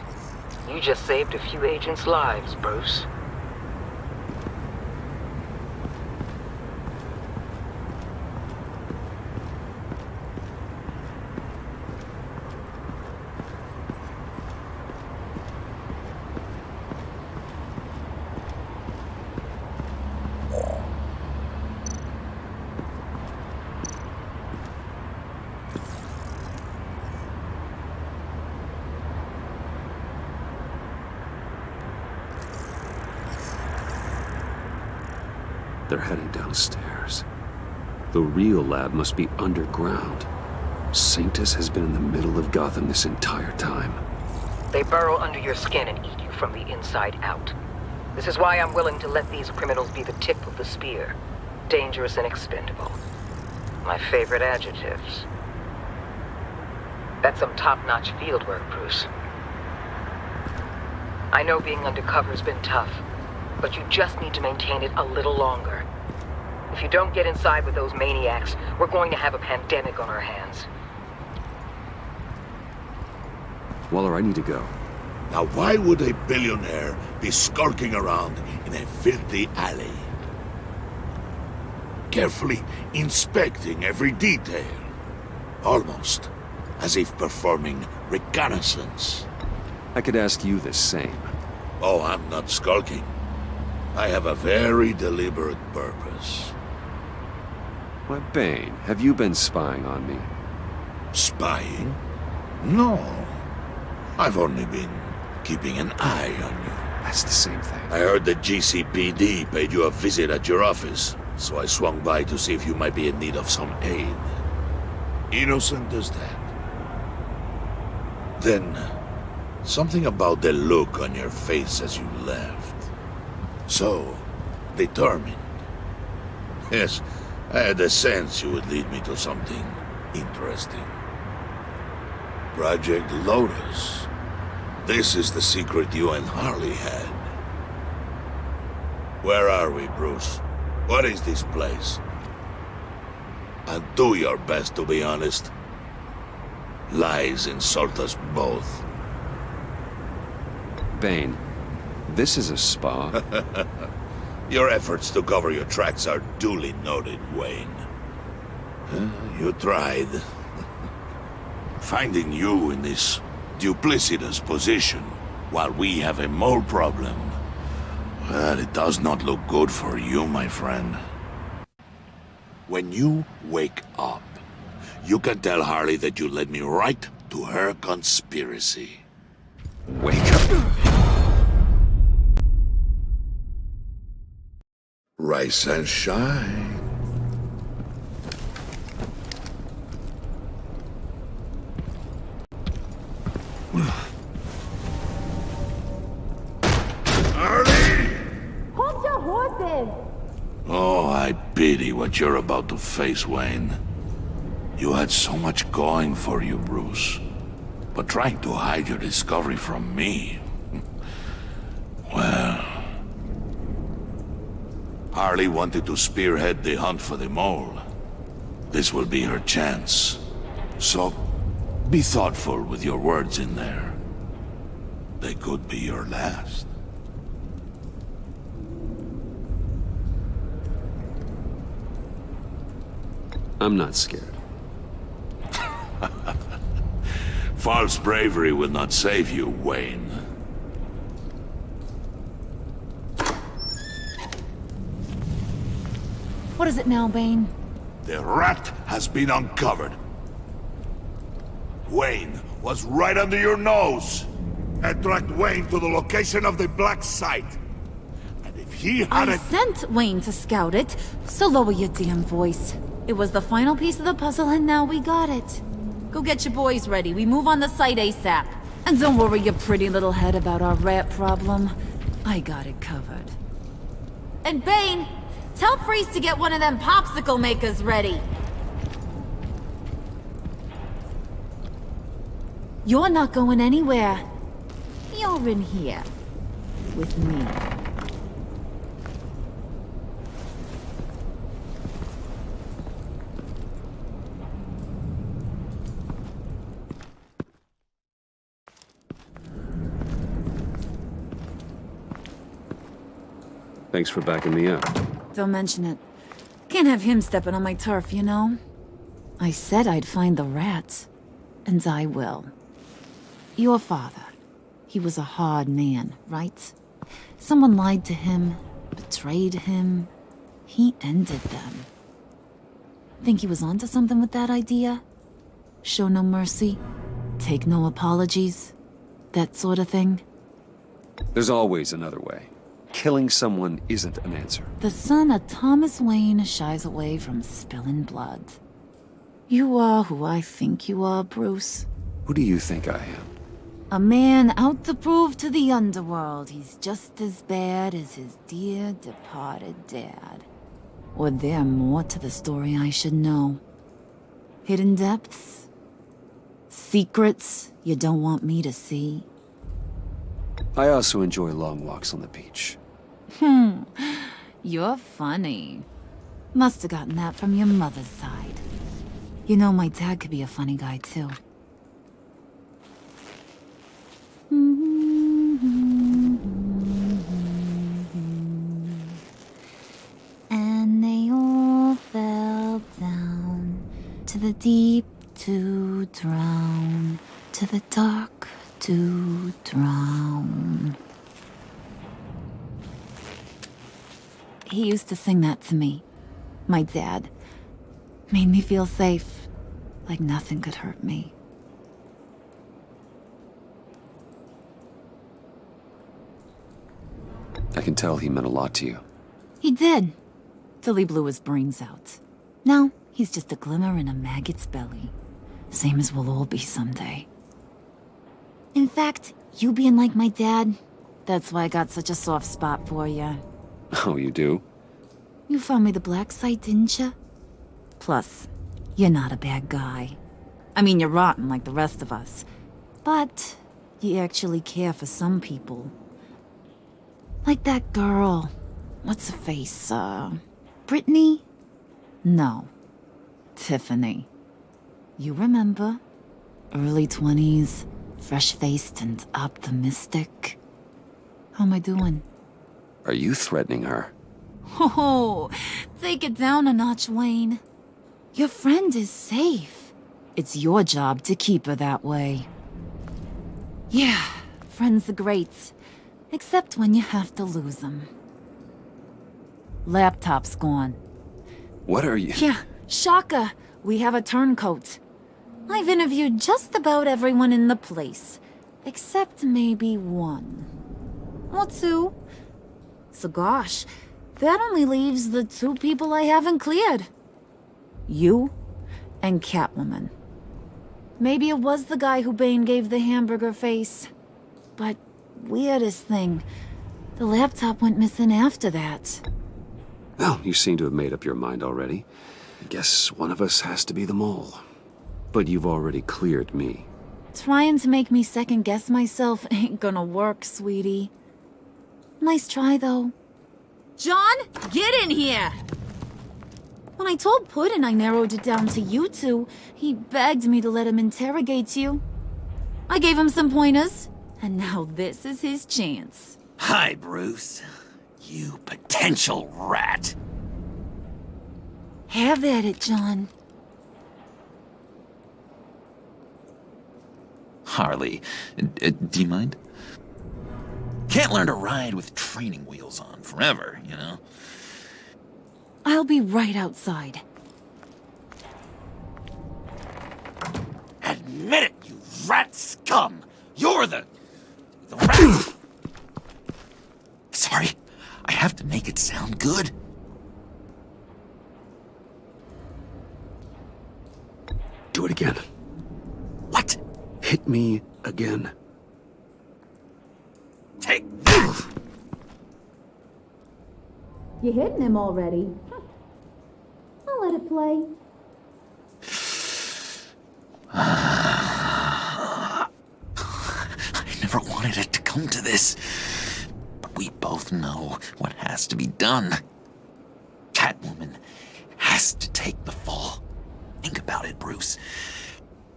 You just saved a few agents' lives, Bruce. They're heading downstairs. The real lab must be underground. Sanctus has been in the middle of Gotham this entire time. They burrow under your skin and eat you from the inside out. This is why I'm willing to let these criminals be the tip of the spear. Dangerous and expendable. My favorite adjectives. That's some top-notch field work, Bruce. I know being undercover's been tough, but you just need to maintain it a little longer. If you don't get inside with those maniacs, we're going to have a pandemic on our hands. Waller, I need to go. Now why would a billionaire be skulking around in a filthy alley? Carefully inspecting every detail. Almost as if performing reconnaissance. I could ask you the same. Oh, I'm not skulking. I have a very deliberate purpose. Why, Bane, have you been spying on me? Spying? No. I've only been keeping an eye on you. That's the same thing. I heard the GCPD paid you a visit at your office, so I swung by to see if you might be in need of some aid. Innocent as that. Then, something about the look on your face as you left. So, determined. Yes, I had a sense you would lead me to something interesting. Project Lotus. This is the secret you and Harley had. Where are we, Bruce? What is this place? And do your best to be honest. Lies insult us both. Bane, this is a spa. Your efforts to cover your tracks are duly noted, Wayne. You tried. Finding you in this duplicitous position while we have a mole problem. Well, it does not look good for you, my friend. When you wake up, you can tell Harley that you led me right to her conspiracy. Wake up. Rise and shine. Harley! Hold your horses! Oh, I pity what you're about to face, Wayne. You had so much going for you, Bruce. But trying to hide your discovery from me... well... Harley wanted to spearhead the hunt for the mole. This will be her chance. So, be thoughtful with your words in there. They could be your last. I'm not scared. False bravery will not save you, Wayne. What is it now, Bane? The rat has been uncovered. Wayne was right under your nose. I tracked Wayne to the location of the black site. And if he had I sent Wayne to scout it, so lower your damn voice. It was the final piece of the puzzle and now we got it. Go get your boys ready. We move on the site ASAP. And don't worry your pretty little head about our rat problem. I got it covered. And Bane, tell Freeze to get one of them popsicle makers ready. You're not going anywhere. You're in here. With me. Thanks for backing me up. Don't mention it. Can't have him stepping on my turf, you know? I said I'd find the rats. And I will. Your father. He was a hard man, right? Someone lied to him, betrayed him. He ended them. Think he was onto something with that idea? Show no mercy? Take no apologies? That sort of thing? There's always another way. Killing someone isn't an answer. The son of Thomas Wayne shies away from spilling blood. You are who I think you are, Bruce. Who do you think I am? A man out to prove to the underworld he's just as bad as his dear departed dad. Or there more to the story I should know. Hidden depths? Secrets you don't want me to see? I also enjoy long walks on the beach. You're funny. Must have gotten that from your mother's side. You know, my dad could be a funny guy, too. And they all fell down to the deep to drown, to the dark to drown. He used to sing that to me. My dad. Made me feel safe. Like nothing could hurt me. I can tell he meant a lot to you. He did. Till he blew his brains out. Now, he's just a glimmer in a maggot's belly. Same as we'll all be someday. In fact, you being like my dad, that's why I got such a soft spot for you. Oh, you do? You found me the black site, didn't you? Plus, you're not a bad guy. I mean, you're rotten like the rest of us. But you actually care for some people. Like that girl. What's her face, Brittany? No. Tiffany. You remember? Early 20s, fresh-faced and optimistic. How am I doing? Are you threatening her? Oh, take it down a notch, Wayne. Your friend is safe. It's your job to keep her that way. Yeah, friends are great. Except when you have to lose them. Laptop's gone. What are you? Yeah, shocker. We have a turncoat. I've interviewed just about everyone in the place. Except maybe one. Or two. So gosh, that only leaves the two people I haven't cleared. You and Catwoman. Maybe it was the guy who Bane gave the hamburger face. But weirdest thing, the laptop went missing after that. Well, you seem to have made up your mind already. I guess one of us has to be the mole. But you've already cleared me. Trying to make me second-guess myself ain't gonna work, sweetie. Nice try, though. John, get in here! When I told Puddin' I narrowed it down to you two, he begged me to let him interrogate you. I gave him some pointers, and now this is his chance. Hi, Bruce. You potential rat. Have at it, John. Harley, do you mind? Can't learn to ride with training wheels on forever, you know? I'll be right outside. Admit it, you rat scum! You're the rat! Sorry, I have to make it sound good. Do it again. What? Hit me again. Take that! You hitting him already? I'll let it play. I never wanted it to come to this. But we both know what has to be done. Catwoman has to take the fall. Think about it, Bruce.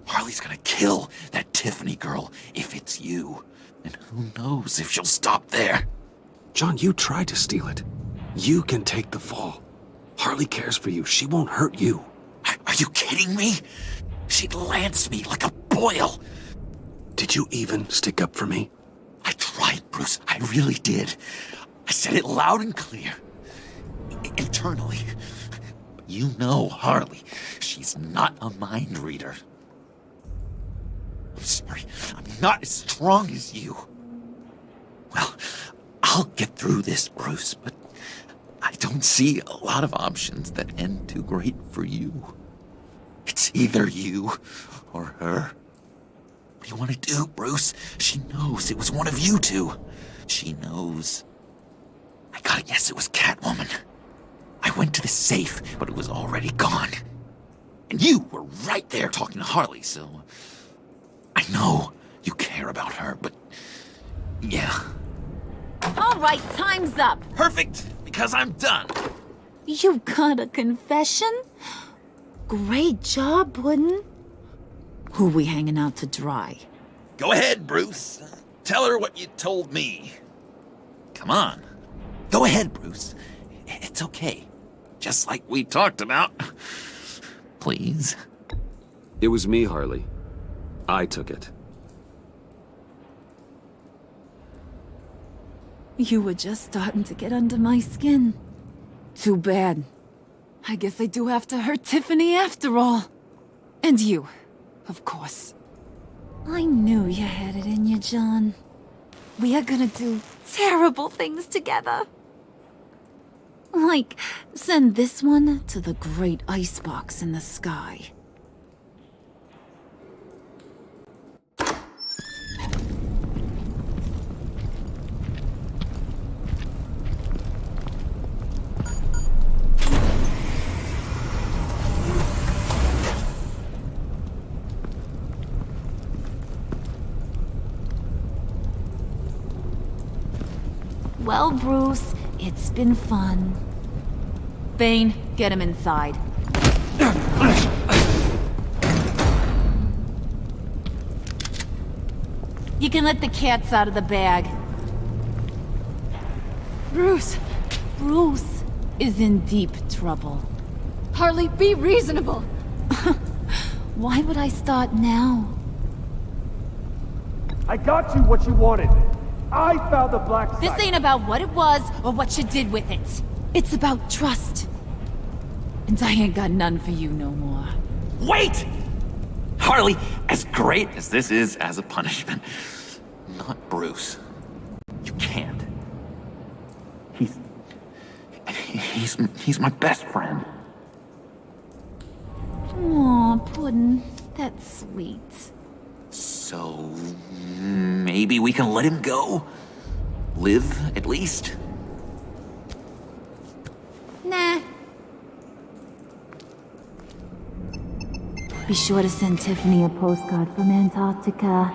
Harley's gonna kill that Tiffany girl if it's you. And who knows if she'll stop there. John, you tried to steal it. You can take the fall. Harley cares for you. She won't hurt you. Are you kidding me? She'd lance me like a boil. Did you even stick up for me? I tried, Bruce. I really did. I said it loud and clear. Internally. You know Harley. She's not a mind reader. I'm sorry. I'm not as strong as you. Well, I'll get through this, Bruce, but I don't see a lot of options that end too great for you. It's either you or her. What do you want to do, Bruce? She knows it was one of you two. She knows. I gotta guess it was Catwoman. I went to the safe, but it was already gone. And you were right there talking to Harley, so... I know you care about her, but... yeah. All right, time's up. Perfect, because I'm done. You got a confession? Great job, Puddin'. Who we hanging out to dry? Go ahead, Bruce. Tell her what you told me. Come on. Go ahead, Bruce. It's okay. Just like we talked about. Please. It was me, Harley. I took it. You were just starting to get under my skin. Too bad. I guess I do have to hurt Tiffany after all. And you, of course. I knew you had it in you, John. We are gonna do terrible things together. Like, send this one to the great icebox in the sky. Well, Bruce, it's been fun. Bane, get him inside. You can let the cats out of the bag. Bruce! Bruce is in deep trouble. Harley, be reasonable! Why would I start now? I got you what you wanted. I found the black site. This ain't about what it was or what you did with it. It's about trust. And I ain't got none for you no more. Wait! Harley, as great as this is as a punishment, not Bruce. You can't. He's my best friend. Aw, Puddin', that's sweet. So, maybe we can let him go? Live, at least? Nah. Be sure to send Tiffany a postcard from Antarctica.